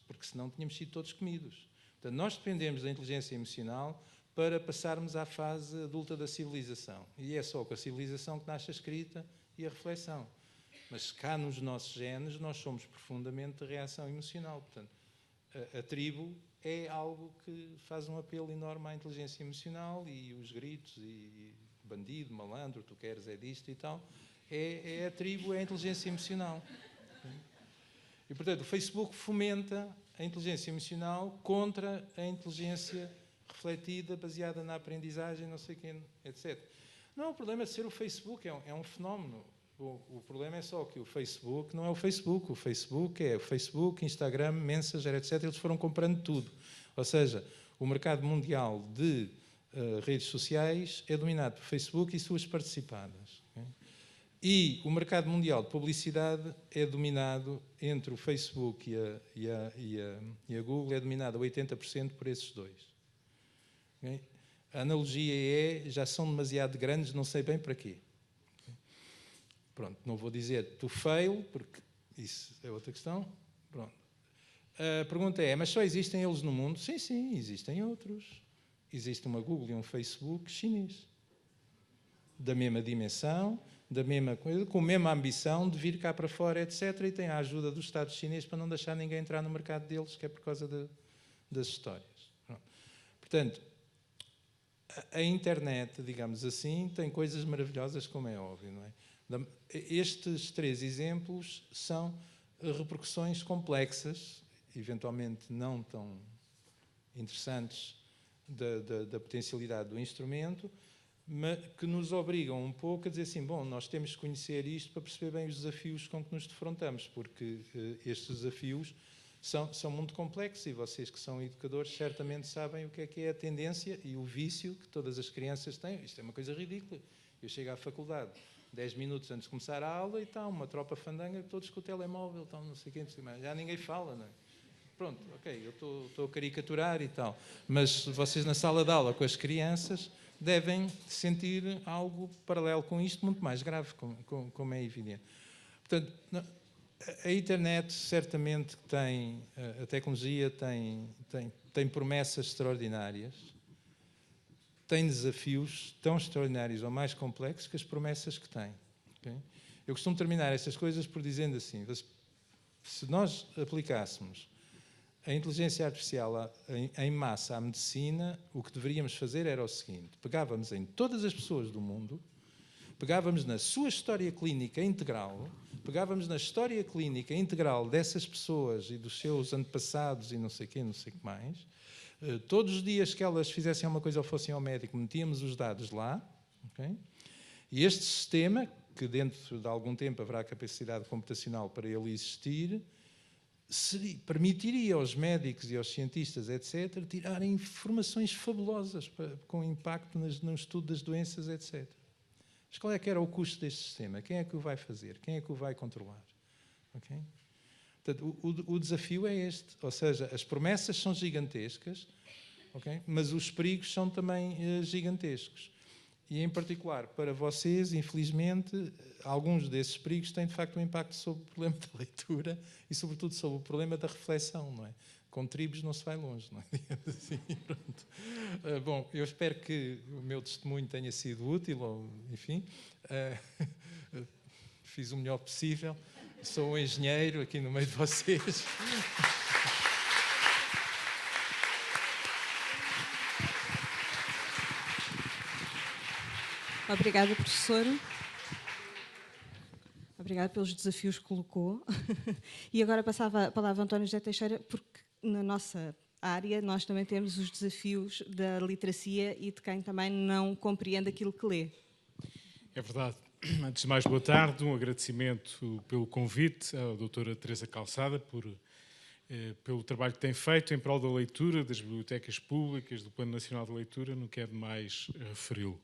Porque senão tínhamos sido todos comidos. Portanto, nós dependemos da inteligência emocional para passarmos à fase adulta da civilização. E é só com a civilização que nasce a escrita e a reflexão. Mas cá nos nossos genes nós somos profundamente de reação emocional. Portanto, a tribo é algo que faz um apelo enorme à inteligência emocional, e os gritos, e bandido, malandro, tu queres é disto e tal, é a tribo, é a inteligência emocional. E, portanto, o Facebook fomenta a inteligência emocional contra a inteligência refletida, baseada na aprendizagem, não sei quem, etc. Não é o problema de ser o Facebook, é um fenómeno. O problema é só que o Facebook não é o Facebook. O Facebook é o Facebook, Instagram, Messenger, etc. Eles foram comprando tudo. Ou seja, o mercado mundial de redes sociais é dominado por Facebook e suas participadas. Okay? E o mercado mundial de publicidade é dominado, entre o Facebook e a Google, é dominado a 80% por esses dois. Okay? A analogia é, já são demasiado grandes, não sei bem para quê. Pronto, não vou dizer to fail, porque isso é outra questão. Pronto. A pergunta é, mas só existem eles no mundo? Sim, sim, existem outros. Existe uma Google e um Facebook chinês. Da mesma dimensão, da mesma coisa, com a mesma ambição de vir cá para fora, etc. E tem a ajuda do Estado chinês para não deixar ninguém entrar no mercado deles, que é por causa das histórias. Pronto. Portanto, a internet, digamos assim, tem coisas maravilhosas, como é óbvio, não é? Estes 3 exemplos são repercussões complexas, eventualmente não tão interessantes da potencialidade do instrumento, mas que nos obrigam um pouco a dizer assim, bom, nós temos que conhecer isto para perceber bem os desafios com que nos defrontamos, porque estes desafios são muito complexos, e vocês que são educadores certamente sabem o que é a tendência e o vício que todas as crianças têm. Isto é uma coisa ridícula. Eu chego à faculdade 10 minutos antes de começar a aula e está uma tropa fandanga, todos com o telemóvel, tal, não sei o quê, já ninguém fala, não é? Pronto, ok, eu estou a caricaturar e tal, mas vocês na sala de aula com as crianças devem sentir algo paralelo com isto, muito mais grave, como é evidente. Portanto, a internet certamente tem, a tecnologia tem promessas extraordinárias, tem desafios tão extraordinários ou mais complexos que as promessas que tem. Okay? Eu costumo terminar estas coisas por dizendo assim, se nós aplicássemos a inteligência artificial em massa à medicina, o que deveríamos fazer era o seguinte, pegávamos em todas as pessoas do mundo, pegávamos na sua história clínica integral, pegávamos na história clínica integral dessas pessoas e dos seus antepassados e não sei quê, não sei o que mais. Todos os dias que elas fizessem uma coisa ou fossem ao médico, metíamos os dados lá. Okay? E este sistema, que dentro de algum tempo haverá capacidade computacional para ele existir, permitiria aos médicos e aos cientistas, etc., tirarem informações fabulosas com impacto no estudo das doenças, etc. Mas qual é que era o custo deste sistema? Quem é que o vai fazer? Quem é que o vai controlar? Okay? Portanto, o desafio é este, ou seja, as promessas são gigantescas, okay? Mas os perigos são também gigantescos. E, em particular, para vocês, infelizmente, alguns desses perigos têm, de facto, um impacto sobre o problema da leitura e, sobretudo, sobre o problema da reflexão, não é? Com tribos não se vai longe, não é? Assim, pronto. Bom, eu espero que o meu testemunho tenha sido útil, ou, enfim, fiz o melhor possível. Sou um engenheiro aqui no meio de vocês. Obrigada, professor. obrigada pelos desafios que colocou. E agora passava a palavra a António José Teixeira, porque na nossa área nós também temos os desafios da literacia e de quem também não compreende aquilo que lê. É verdade. Antes de mais, boa tarde. Um agradecimento pelo convite à doutora Teresa Calçada pelo trabalho que tem feito em prol da leitura, das bibliotecas públicas, do Plano Nacional de Leitura, não quero mais referi-lo.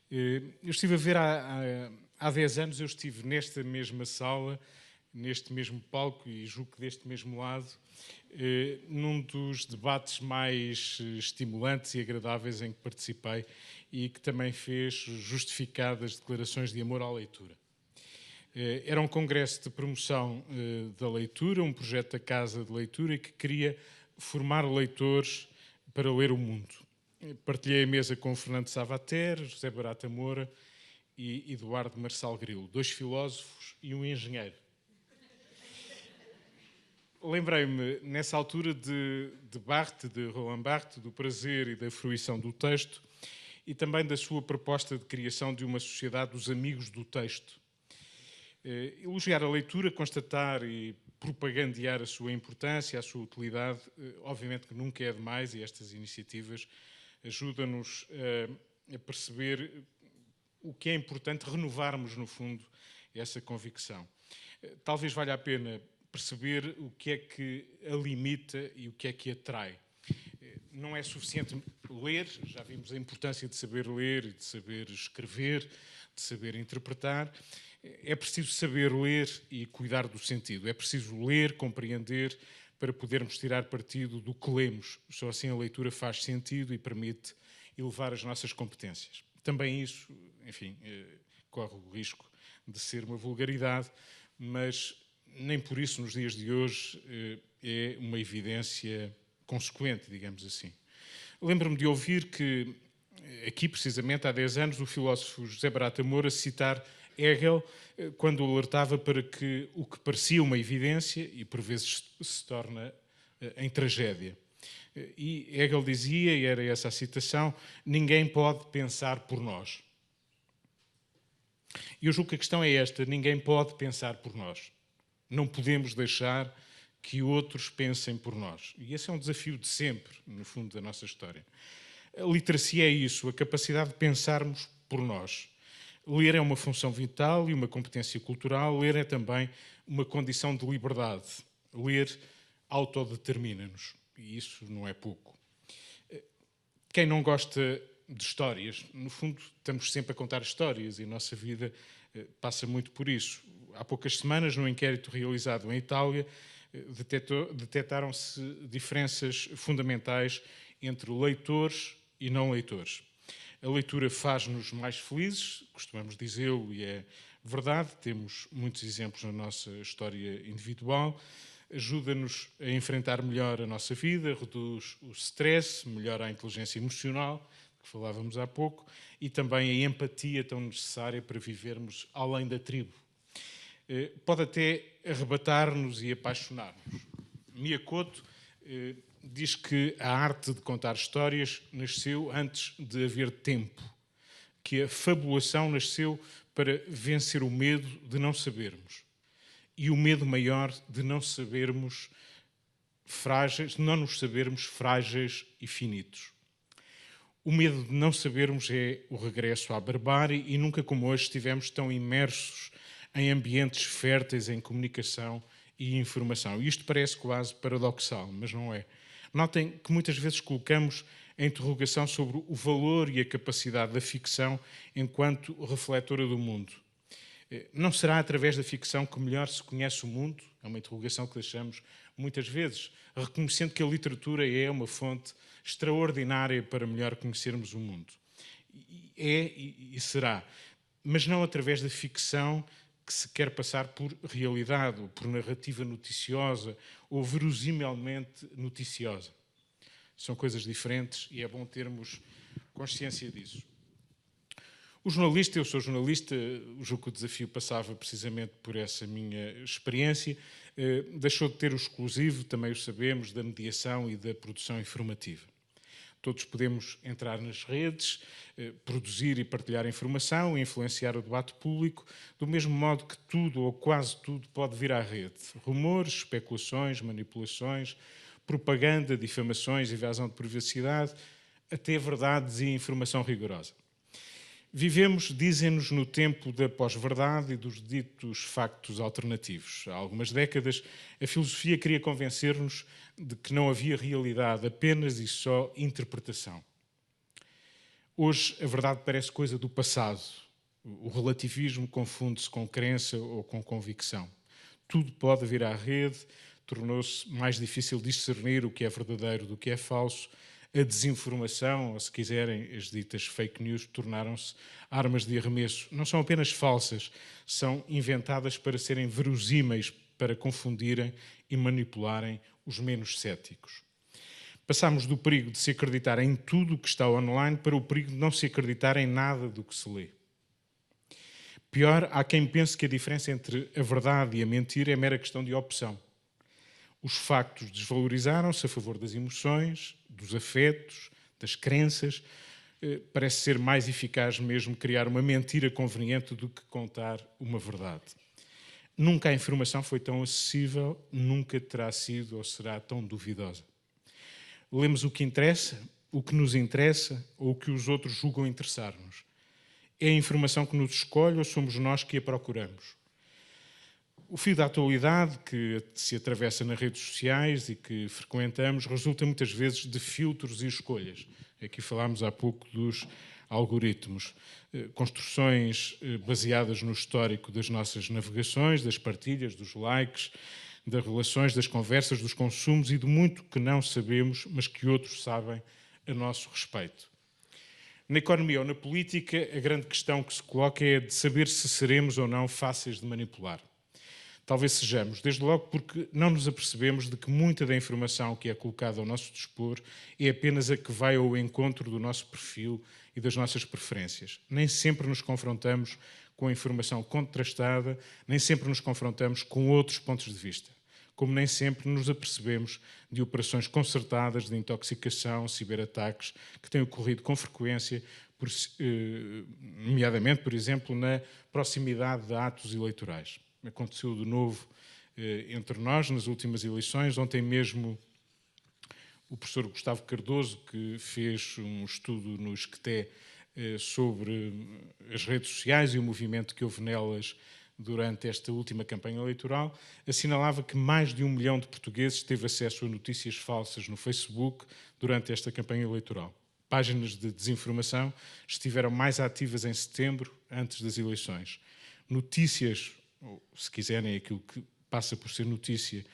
Eu estive a ver há 10 anos, eu estive nesta mesma sala, neste mesmo palco e julgo que deste mesmo lado, num dos debates mais estimulantes e agradáveis em que participei e que também fez justificadas declarações de amor à leitura. Era um congresso de promoção da leitura, um projeto da Casa de Leitura que queria formar leitores para ler o mundo. Partilhei a mesa com Fernando Savater, José Barata Moura e Eduardo Marçal Grilo, 2 filósofos e um engenheiro. Lembrei-me, nessa altura, de Barthes, de Roland Barthes, do prazer e da fruição do texto e também da sua proposta de criação de uma sociedade dos amigos do texto. Elogiar a leitura, constatar e propagandear a sua importância, a sua utilidade, obviamente que nunca é demais e estas iniciativas ajudam-nos a perceber o que é importante renovarmos, no fundo, essa convicção. Talvez valha a pena perceber o que é que a limita e o que é que a atrai. Não é suficiente ler, já vimos a importância de saber ler e de saber escrever, de saber interpretar. É preciso saber ler e cuidar do sentido. É preciso ler, compreender, para podermos tirar partido do que lemos. Só assim a leitura faz sentido e permite elevar as nossas competências. Também isso, enfim, corre o risco de ser uma vulgaridade, mas nem por isso nos dias de hoje é uma evidência consequente, digamos assim. Lembro-me de ouvir que, aqui precisamente há 10 anos, o filósofo José Barata Moura citar Hegel quando alertava para que o que parecia uma evidência e por vezes se torna em tragédia. E Hegel dizia, e era essa a citação, ninguém pode pensar por nós. E eu julgo que a questão é esta, ninguém pode pensar por nós. Não podemos deixar que outros pensem por nós. E esse é um desafio de sempre, no fundo, da nossa história. A literacia é isso, a capacidade de pensarmos por nós. Ler é uma função vital e uma competência cultural. Ler é também uma condição de liberdade. Ler autodetermina-nos. E isso não é pouco. Quem não gosta de histórias, no fundo, estamos sempre a contar histórias e a nossa vida passa muito por isso. Há poucas semanas, num inquérito realizado em Itália, detectaram-se diferenças fundamentais entre leitores e não leitores. A leitura faz-nos mais felizes, costumamos dizê-lo e é verdade, temos muitos exemplos na nossa história individual, ajuda-nos a enfrentar melhor a nossa vida, reduz o stress, melhora a inteligência emocional, que falávamos há pouco, e também a empatia tão necessária para vivermos além da tribo. Pode até arrebatar-nos e apaixonar-nos. Mia Couto diz que a arte de contar histórias nasceu antes de haver tempo, que a fabulação nasceu para vencer o medo de não sabermos e o medo maior de não sabermos frágeis, de não nos sabermos frágeis e finitos. O medo de não sabermos é o regresso à barbárie e nunca como hoje estivemos tão imersos em ambientes férteis em comunicação e informação. Isto parece quase paradoxal, mas não é. Notem que muitas vezes colocamos a interrogação sobre o valor e a capacidade da ficção enquanto refletora do mundo. Não será através da ficção que melhor se conhece o mundo? É uma interrogação que deixamos muitas vezes, reconhecendo que a literatura é uma fonte extraordinária para melhor conhecermos o mundo. É e será, mas não através da ficção que se quer passar por realidade, ou por narrativa noticiosa, ou verosimilmente noticiosa. São coisas diferentes e é bom termos consciência disso. O jornalista, eu sou jornalista, julgo que o desafio passava precisamente por essa minha experiência, deixou de ter o exclusivo, também o sabemos, da mediação e da produção informativa. Todos podemos entrar nas redes, produzir e partilhar informação, influenciar o debate público, do mesmo modo que tudo ou quase tudo pode vir à rede. Rumores, especulações, manipulações, propaganda, difamações, invasão de privacidade, até verdades e informação rigorosa. Vivemos, dizem-nos, no tempo da pós-verdade e dos ditos factos alternativos. Há algumas décadas, a filosofia queria convencer-nos de que não havia realidade, apenas e só interpretação. Hoje, a verdade parece coisa do passado. O relativismo confunde-se com crença ou com convicção. Tudo pode vir à rede, tornou-se mais difícil discernir o que é verdadeiro do que é falso. A desinformação, ou se quiserem, as ditas fake news, tornaram-se armas de arremesso. Não são apenas falsas, são inventadas para serem verosímeis, para confundirem e manipularem os menos céticos. Passamos do perigo de se acreditar em tudo o que está online para o perigo de não se acreditar em nada do que se lê. Pior, há quem pense que a diferença entre a verdade e a mentira é mera questão de opção. Os factos desvalorizaram-se a favor das emoções, dos afetos, das crenças. Parece ser mais eficaz mesmo criar uma mentira conveniente do que contar uma verdade. Nunca a informação foi tão acessível, nunca terá sido ou será tão duvidosa. Lemos o que interessa, o que nos interessa ou o que os outros julgam interessar-nos. É a informação que nos escolhe ou somos nós que a procuramos? O fio da atualidade que se atravessa nas redes sociais e que frequentamos resulta muitas vezes de filtros e escolhas. Aqui falámos há pouco dos algoritmos. Construções baseadas no histórico das nossas navegações, das partilhas, dos likes, das relações, das conversas, dos consumos e de muito que não sabemos, mas que outros sabem a nosso respeito. Na economia ou na política, a grande questão que se coloca é de saber se seremos ou não fáceis de manipular. Talvez sejamos, desde logo porque não nos apercebemos de que muita da informação que é colocada ao nosso dispor é apenas a que vai ao encontro do nosso perfil e das nossas preferências. Nem sempre nos confrontamos com a informação contrastada, nem sempre nos confrontamos com outros pontos de vista, como nem sempre nos apercebemos de operações concertadas de intoxicação, ciberataques, que têm ocorrido com frequência, nomeadamente, por exemplo, na proximidade de atos eleitorais. Aconteceu de novo entre nós nas últimas eleições. Ontem mesmo o professor Gustavo Cardoso, que fez um estudo no Esqueté sobre as redes sociais e o movimento que houve nelas durante esta última campanha eleitoral, assinalava que mais de 1 milhão de portugueses teve acesso a notícias falsas no Facebook durante esta campanha eleitoral. Páginas de desinformação estiveram mais ativas em setembro, antes das eleições. Notícias, ou, se quiserem, aquilo que passa por ser notícia,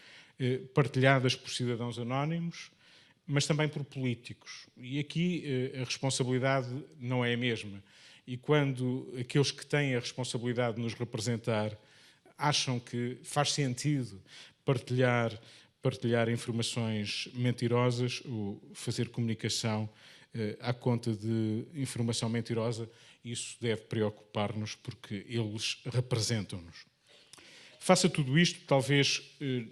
partilhadas por cidadãos anónimos, mas também por políticos. E aqui a responsabilidade não é a mesma. E quando aqueles que têm a responsabilidade de nos representar acham que faz sentido partilhar informações mentirosas ou fazer comunicação à conta de informação mentirosa, isso deve preocupar-nos porque eles representam-nos. Face a tudo isto, talvez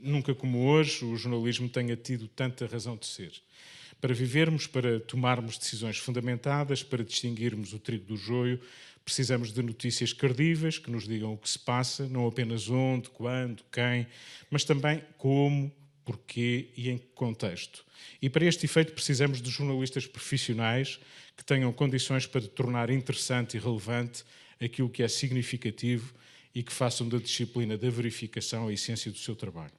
nunca como hoje o jornalismo tenha tido tanta razão de ser. Para vivermos, para tomarmos decisões fundamentadas, para distinguirmos o trigo do joio, precisamos de notícias credíveis que nos digam o que se passa, não apenas onde, quando, quem, mas também como, porquê e em que contexto. E para este efeito precisamos de jornalistas profissionais que tenham condições para tornar interessante e relevante aquilo que é significativo e que façam da disciplina da verificação a essência do seu trabalho.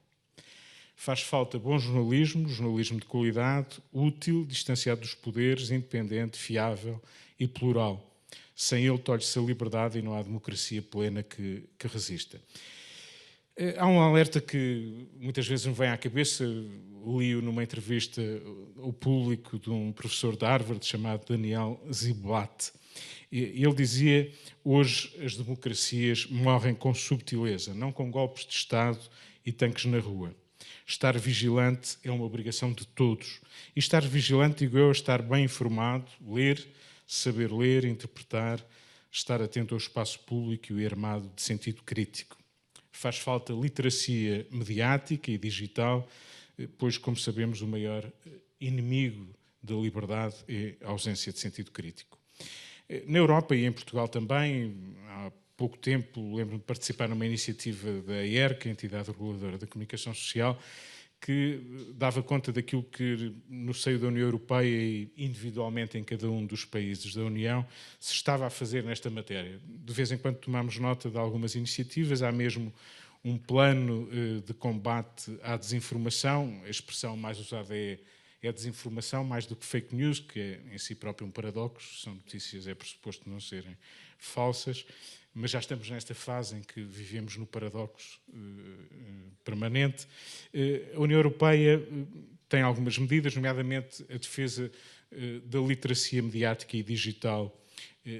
Faz falta bom jornalismo, jornalismo de qualidade, útil, distanciado dos poderes, independente, fiável e plural. Sem ele tolhe-se a liberdade e não há democracia plena que resista. Há um alerta que muitas vezes me vem à cabeça, li-o numa entrevista ao público de um professor de Harvard chamado Daniel Ziblatt. Ele dizia: hoje as democracias morrem com subtileza, não com golpes de Estado e tanques na rua. Estar vigilante é uma obrigação de todos. E estar vigilante, digo eu, estar bem informado, ler, saber ler, interpretar, estar atento ao espaço público e armado de sentido crítico. Faz falta literacia mediática e digital, pois, como sabemos, o maior inimigo da liberdade é a ausência de sentido crítico. Na Europa e em Portugal também, há pouco tempo, lembro-me de participar numa iniciativa da ERC, a Entidade Reguladora da Comunicação Social, que dava conta daquilo que no seio da União Europeia e individualmente em cada um dos países da União se estava a fazer nesta matéria. De vez em quando tomamos nota de algumas iniciativas, há mesmo um plano de combate à desinformação, a expressão mais usada é desinformação, mais do que fake news, que é em si próprio um paradoxo, são notícias, é pressuposto não serem falsas, mas já estamos nesta fase em que vivemos no paradoxo permanente. A União Europeia tem algumas medidas, nomeadamente a defesa da literacia mediática e digital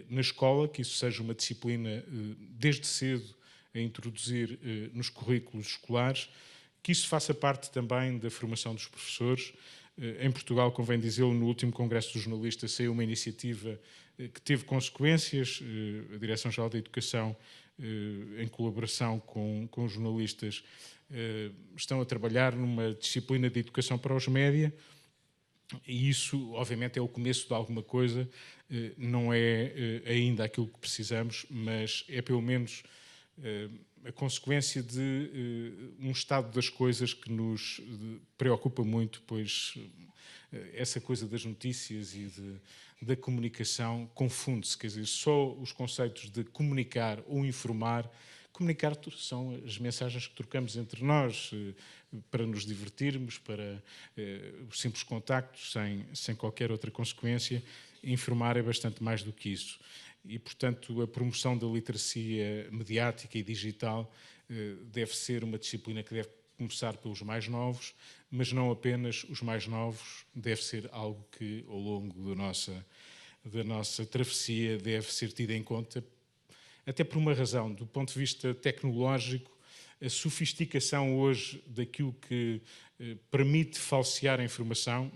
na escola, que isso seja uma disciplina desde cedo a introduzir nos currículos escolares, que isso faça parte também da formação dos professores. Em Portugal, convém dizê-lo, no último Congresso dos Jornalistas saiu uma iniciativa que teve consequências. A Direção-Geral da Educação, em colaboração com os jornalistas, estão a trabalhar numa disciplina de educação para os média, e isso, obviamente, é o começo de alguma coisa, não é ainda aquilo que precisamos, mas é pelo menos a consequência de um estado das coisas que nos preocupa muito, pois essa coisa das notícias e da comunicação confunde-se, quer dizer, só os conceitos de comunicar ou informar. Comunicar são as mensagens que trocamos entre nós para nos divertirmos, para os simples contactos, sem qualquer outra consequência. Informar é bastante mais do que isso. E, portanto, a promoção da literacia mediática e digital deve ser uma disciplina que deve começar pelos mais novos, mas não apenas os mais novos, deve ser algo que, ao longo da nossa travessia, deve ser tido em conta, até por uma razão. Do ponto de vista tecnológico, a sofisticação hoje daquilo que permite falsear a informação.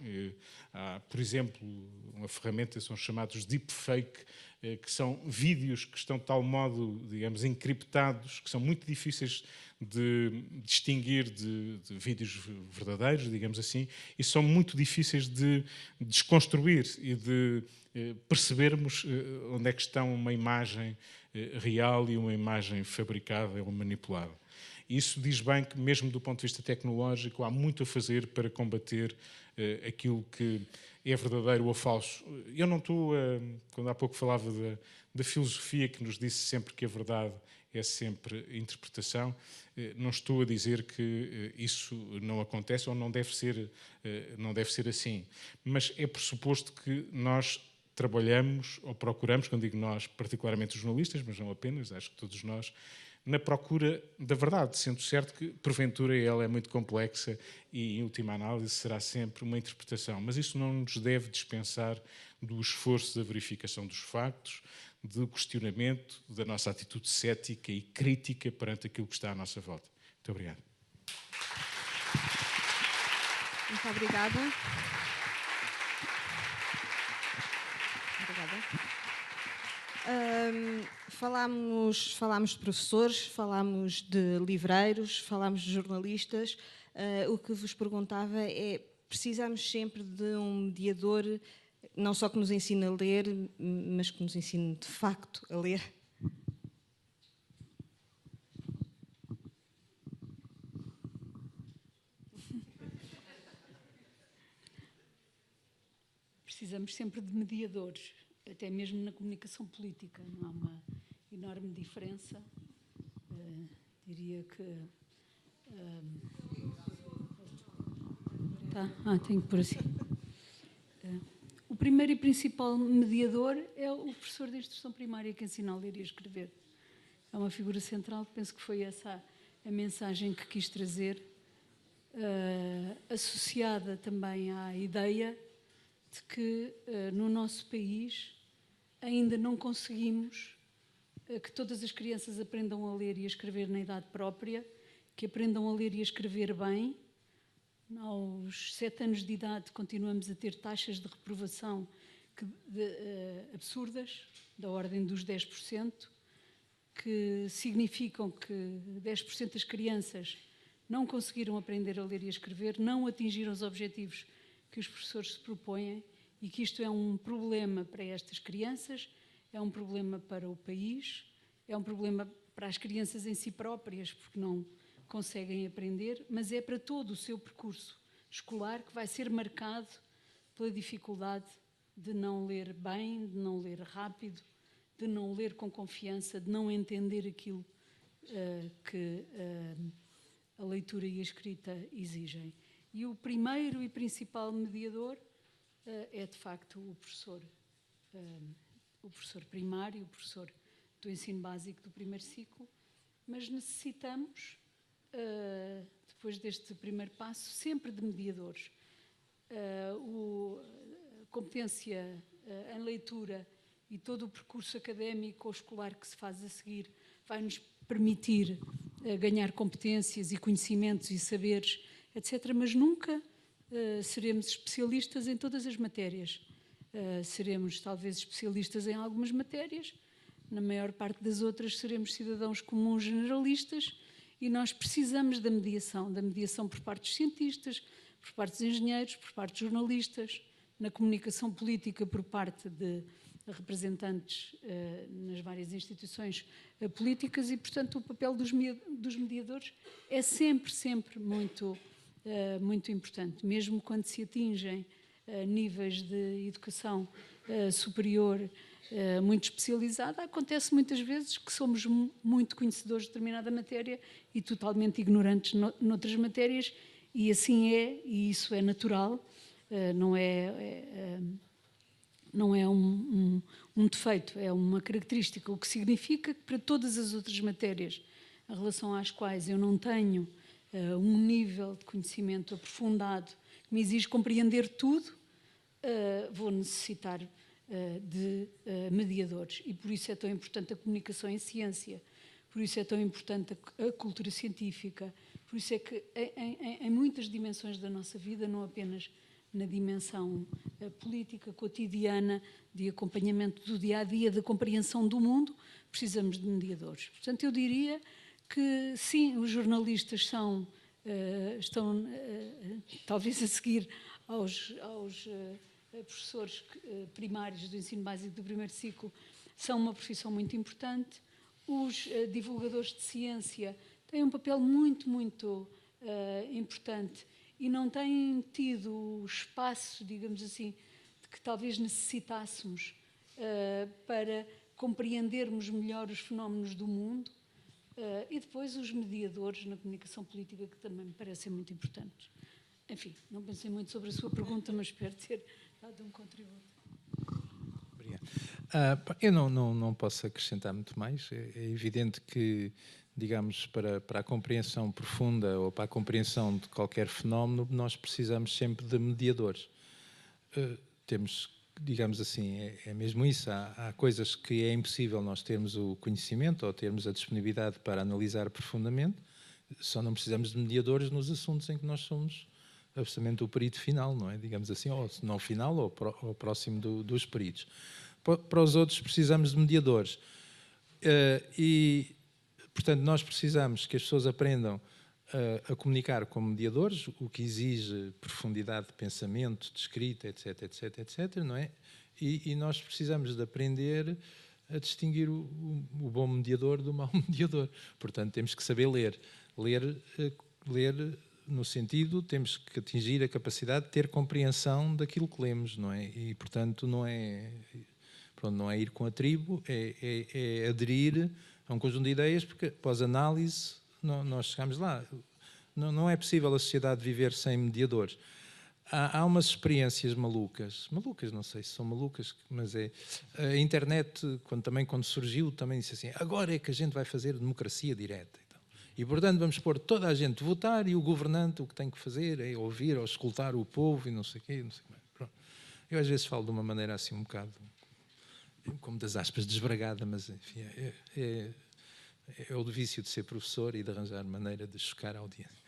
Há, por exemplo, uma ferramenta, são chamados deepfake, que são vídeos que estão de tal modo, digamos, encriptados, que são muito difíceis de distinguir de vídeos verdadeiros, digamos assim, e são muito difíceis de desconstruir e de percebermos onde é que estão uma imagem real e uma imagem fabricada ou manipulada. Isso diz bem que, mesmo do ponto de vista tecnológico, há muito a fazer para combater aquilo que é verdadeiro ou falso. Eu não estou, quando há pouco falava da filosofia que nos disse sempre que a verdade é sempre interpretação, não estou a dizer que isso não acontece ou não deve ser assim. Mas é pressuposto que nós trabalhamos ou procuramos, quando digo nós, particularmente os jornalistas, mas não apenas, acho que todos nós, na procura da verdade, sendo certo que, porventura, ela é muito complexa e, em última análise, será sempre uma interpretação. Mas isso não nos deve dispensar do esforço da verificação dos factos, do questionamento, da nossa atitude cética e crítica perante aquilo que está à nossa volta. Muito obrigado. Muito obrigada. Falámos de professores, falámos de livreiros, falámos de jornalistas. O que vos perguntava é, precisamos sempre de um mediador, não só que nos ensine a ler, mas que nos ensine de facto a ler? Precisamos sempre de mediadores, até mesmo na comunicação política. Não há uma enorme diferença. Diria que... tenho que pôr assim. O primeiro e principal mediador é o professor de instrução primária que ensina a ler e a escrever. É uma figura central, penso que foi essa a mensagem que quis trazer, associada também à ideia de que no nosso país ainda não conseguimos que todas as crianças aprendam a ler e a escrever na idade própria, que aprendam a ler e a escrever bem. Aos 7 anos de idade continuamos a ter taxas de reprovação absurdas, da ordem dos 10%, que significam que 10% das crianças não conseguiram aprender a ler e a escrever, não atingiram os objetivos que os professores se propõem e que isto é um problema para estas crianças, é um problema para o país, é um problema para as crianças em si próprias, porque não conseguem aprender, mas é para todo o seu percurso escolar, que vai ser marcado pela dificuldade de não ler bem, de não ler rápido, de não ler com confiança, de não entender aquilo que a leitura e a escrita exigem. E o primeiro e principal mediador é, de facto, o professor primário, o professor do ensino básico do primeiro ciclo, mas necessitamos, depois deste primeiro passo, sempre de mediadores. A competência em leitura e todo o percurso académico ou escolar que se faz a seguir vai-nos permitir ganhar competências e conhecimentos e saberes, etc., mas nunca seremos especialistas em todas as matérias. Seremos talvez especialistas em algumas matérias, na maior parte das outras seremos cidadãos comuns generalistas, e nós precisamos da mediação por parte dos cientistas, por parte dos engenheiros, por parte dos jornalistas, na comunicação política por parte de representantes nas várias instituições políticas, e, portanto, o papel dos mediadores é sempre muito importante, mesmo quando se atingem níveis de educação superior muito especializada. Acontece muitas vezes que somos muito conhecedores de determinada matéria e totalmente ignorantes noutras matérias, e assim é, e isso é natural, não é um defeito, é uma característica, o que significa que para todas as outras matérias em relação às quais eu não tenho um nível de conhecimento aprofundado que me exige compreender tudo, vou necessitar de mediadores, e por isso é tão importante a comunicação em ciência, por isso é tão importante a cultura científica, por isso é que em muitas dimensões da nossa vida, não apenas na dimensão política, cotidiana, de acompanhamento do dia-a-dia, da compreensão do mundo, precisamos de mediadores. Portanto, eu diria que sim, os jornalistas estão talvez a seguir aos professores primários do ensino básico do primeiro ciclo, são uma profissão muito importante. Os divulgadores de ciência têm um papel muito importante e não têm tido o espaço, digamos assim, de que talvez necessitássemos para compreendermos melhor os fenómenos do mundo. E depois os mediadores na comunicação política, que também me parecem muito importantes. Enfim, não pensei muito sobre a sua pergunta, mas espero ter dado um contributo. Obrigado. Eu não posso acrescentar muito mais. É evidente que, digamos, para a compreensão profunda ou para a compreensão de qualquer fenómeno, nós precisamos sempre de mediadores. Temos, digamos assim, é mesmo isso. Há coisas que é impossível nós termos o conhecimento ou termos a disponibilidade para analisar profundamente, só não precisamos de mediadores nos assuntos em que nós somos absolutamente o perito final, não é? Digamos assim, ou não final, ou próximo dos peritos. Para os outros precisamos de mediadores. E, portanto, nós precisamos que as pessoas aprendam a comunicar como mediadores, o que exige profundidade de pensamento, de escrita, etc, não é? E nós precisamos de aprender a distinguir o bom mediador do mau mediador. Portanto, temos que saber ler. Ler no sentido, temos que atingir a capacidade de ter compreensão daquilo que lemos, não é? E, portanto, não é ir com a tribo, é aderir a um conjunto de ideias, porque pós-análise nós chegamos lá. Não é possível a sociedade viver sem mediadores. Há umas experiências malucas, não sei se são malucas, mas a internet, quando surgiu, também disse assim, agora é que a gente vai fazer democracia direta. E, portanto, vamos pôr toda a gente a votar e o governante o que tem que fazer é ouvir ou escutar o povo e não sei o quê. Não sei o quê. Eu às vezes falo de uma maneira assim um bocado, como das aspas, desbragada, mas enfim, é o vício de ser professor e de arranjar maneira de chocar a audiência.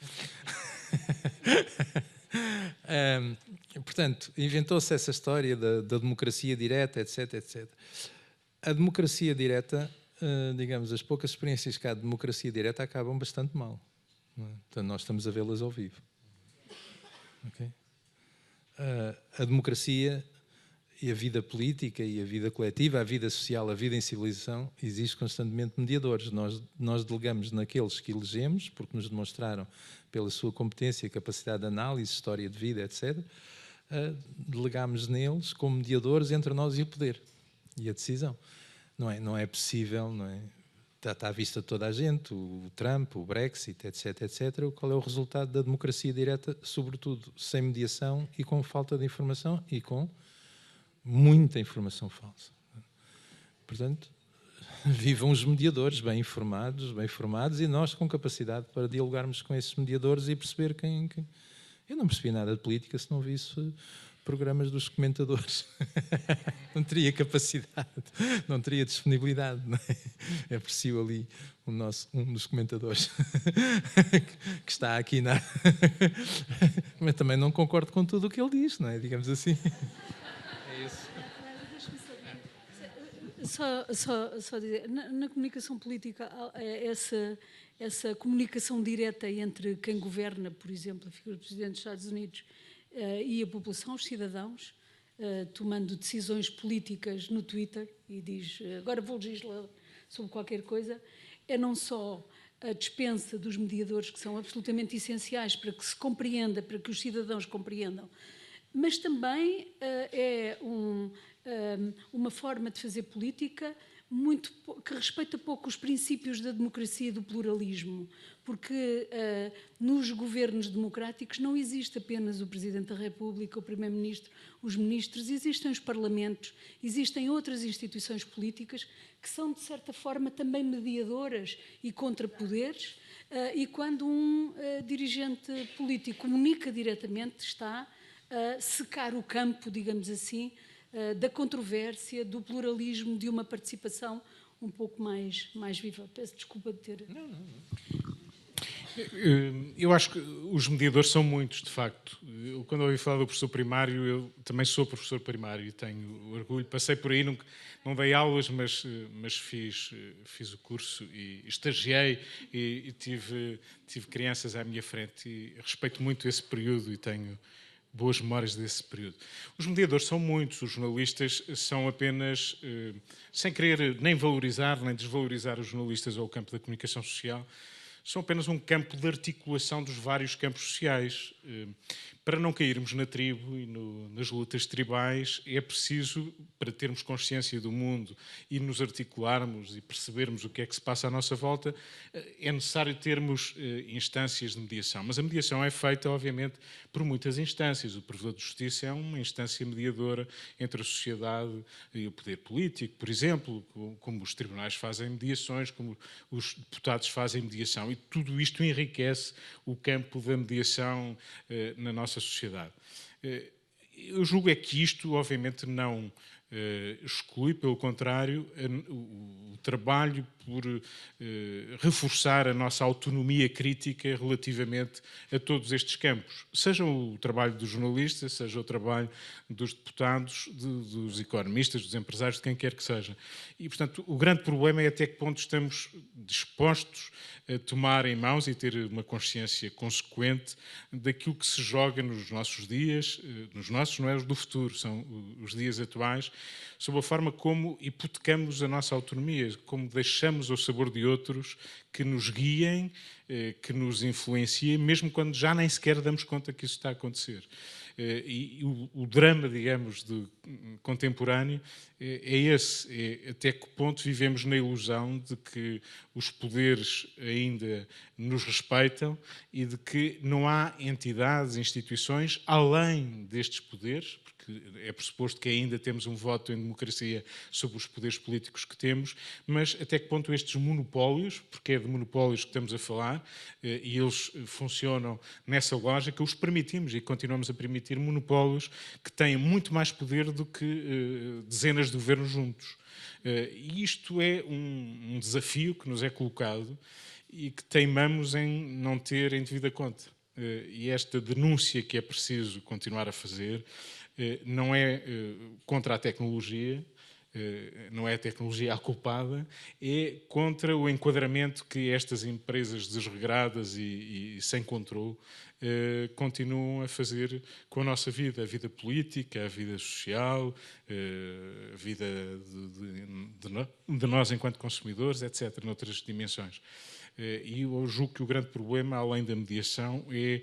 Portanto, inventou-se essa história da democracia direta, etc. A democracia direta, digamos, as poucas experiências que há de democracia direta acabam bastante mal. Não é? Portanto, nós estamos a vê-las ao vivo. Okay? A democracia e a vida política e a vida coletiva, a vida social, a vida em civilização, existe constantemente mediadores. Nós delegamos naqueles que elegemos, porque nos demonstraram pela sua competência, capacidade de análise, história de vida, etc., delegamos neles como mediadores entre nós e o poder e a decisão. Não é possível, não é? Está à vista de toda a gente, o Trump, o Brexit, etc., etc. Qual é o resultado da democracia direta, sobretudo sem mediação e com falta de informação e com muita informação falsa. Portanto, vivam os mediadores bem informados e nós com capacidade para dialogarmos com esses mediadores e perceber quem... Eu não percebi nada de política se não visse programas dos comentadores. Não teria capacidade, não teria disponibilidade. Não é? Aprecio ali um dos comentadores que está aqui na... Mas também não concordo com tudo o que ele diz, não é? Digamos assim. É isso. Só dizer, na comunicação política, essa comunicação direta entre quem governa, por exemplo, a figura do Presidente dos Estados Unidos e a população, os cidadãos, tomando decisões políticas no Twitter e diz, agora vou legislar sobre qualquer coisa, é não só a dispensa dos mediadores, que são absolutamente essenciais para que se compreenda, para que os cidadãos compreendam, mas também é uma forma de fazer política que respeita pouco os princípios da democracia e do pluralismo, porque nos governos democráticos não existe apenas o Presidente da República, o Primeiro-Ministro, os ministros, existem os parlamentos, existem outras instituições políticas que são, de certa forma, também mediadoras e contrapoderes, e quando um dirigente político comunica diretamente, está a secar o campo, digamos assim, da controvérsia, do pluralismo, de uma participação um pouco mais viva. Peço desculpa de ter... Não. Eu acho que os mediadores são muitos, de facto. Eu, quando ouvi falar do professor primário, eu também sou professor primário e tenho orgulho. Passei por aí, não dei aulas, mas fiz o curso e estagiei e tive crianças à minha frente e respeito muito esse período e tenho boas memórias desse período. Os mediadores são muitos, os jornalistas são apenas, sem querer nem valorizar nem desvalorizar os jornalistas ou o campo da comunicação social, são apenas um campo de articulação dos vários campos sociais. Para não cairmos na tribo e nas lutas tribais, é preciso, para termos consciência do mundo e nos articularmos e percebermos o que é que se passa à nossa volta, é necessário termos instâncias de mediação. Mas a mediação é feita, obviamente, por muitas instâncias. O Provedor de Justiça é uma instância mediadora entre a sociedade e o poder político, por exemplo, como os tribunais fazem mediações, como os deputados fazem mediação. E tudo isto enriquece o campo da mediação na nossa sociedade. Eu julgo é que isto, obviamente, não exclui, pelo contrário, o trabalho por reforçar a nossa autonomia crítica relativamente a todos estes campos. Seja o trabalho dos jornalistas, seja o trabalho dos deputados, dos economistas, dos empresários, de quem quer que seja. E, portanto, o grande problema é até que ponto estamos dispostos a tomar em mãos e ter uma consciência consequente daquilo que se joga nos nossos dias, nos nossos, não é os do futuro, são os dias atuais, sobre a forma como hipotecamos a nossa autonomia, como deixamos ao sabor de outros que nos guiem, que nos influenciem, mesmo quando já nem sequer damos conta que isso está a acontecer. E o drama, digamos, contemporâneo é esse, é até que ponto vivemos na ilusão de que os poderes ainda nos respeitam e de que não há entidades, instituições, além destes poderes, porque é pressuposto que ainda temos um voto em democracia sobre os poderes políticos que temos, mas até que ponto estes monopólios, porque é de monopólios que estamos a falar, e eles funcionam nessa lógica, os permitimos e continuamos a permitir monopólios que têm muito mais poder do que dezenas de governos juntos. E isto é um desafio que nos é colocado e que teimamos em não ter em devida conta. E esta denúncia que é preciso continuar a fazer não é contra a tecnologia, não é a tecnologia a culpada, é contra o enquadramento que estas empresas desregradas e sem controle continuam a fazer com a nossa vida, a vida política, a vida social, a vida de nós enquanto consumidores, etc., noutras dimensões. E eu julgo que o grande problema, além da mediação, é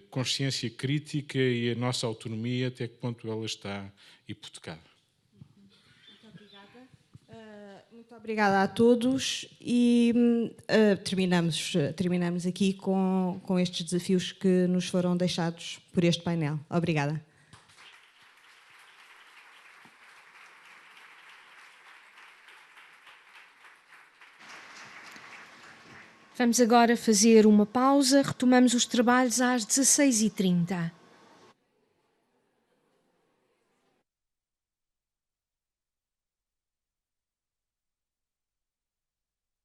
consciência crítica e a nossa autonomia, até que ponto ela está hipotecada. Muito obrigada a todos e terminamos aqui com estes desafios que nos foram deixados por este painel. Obrigada. Vamos agora fazer uma pausa, retomamos os trabalhos às 16h30.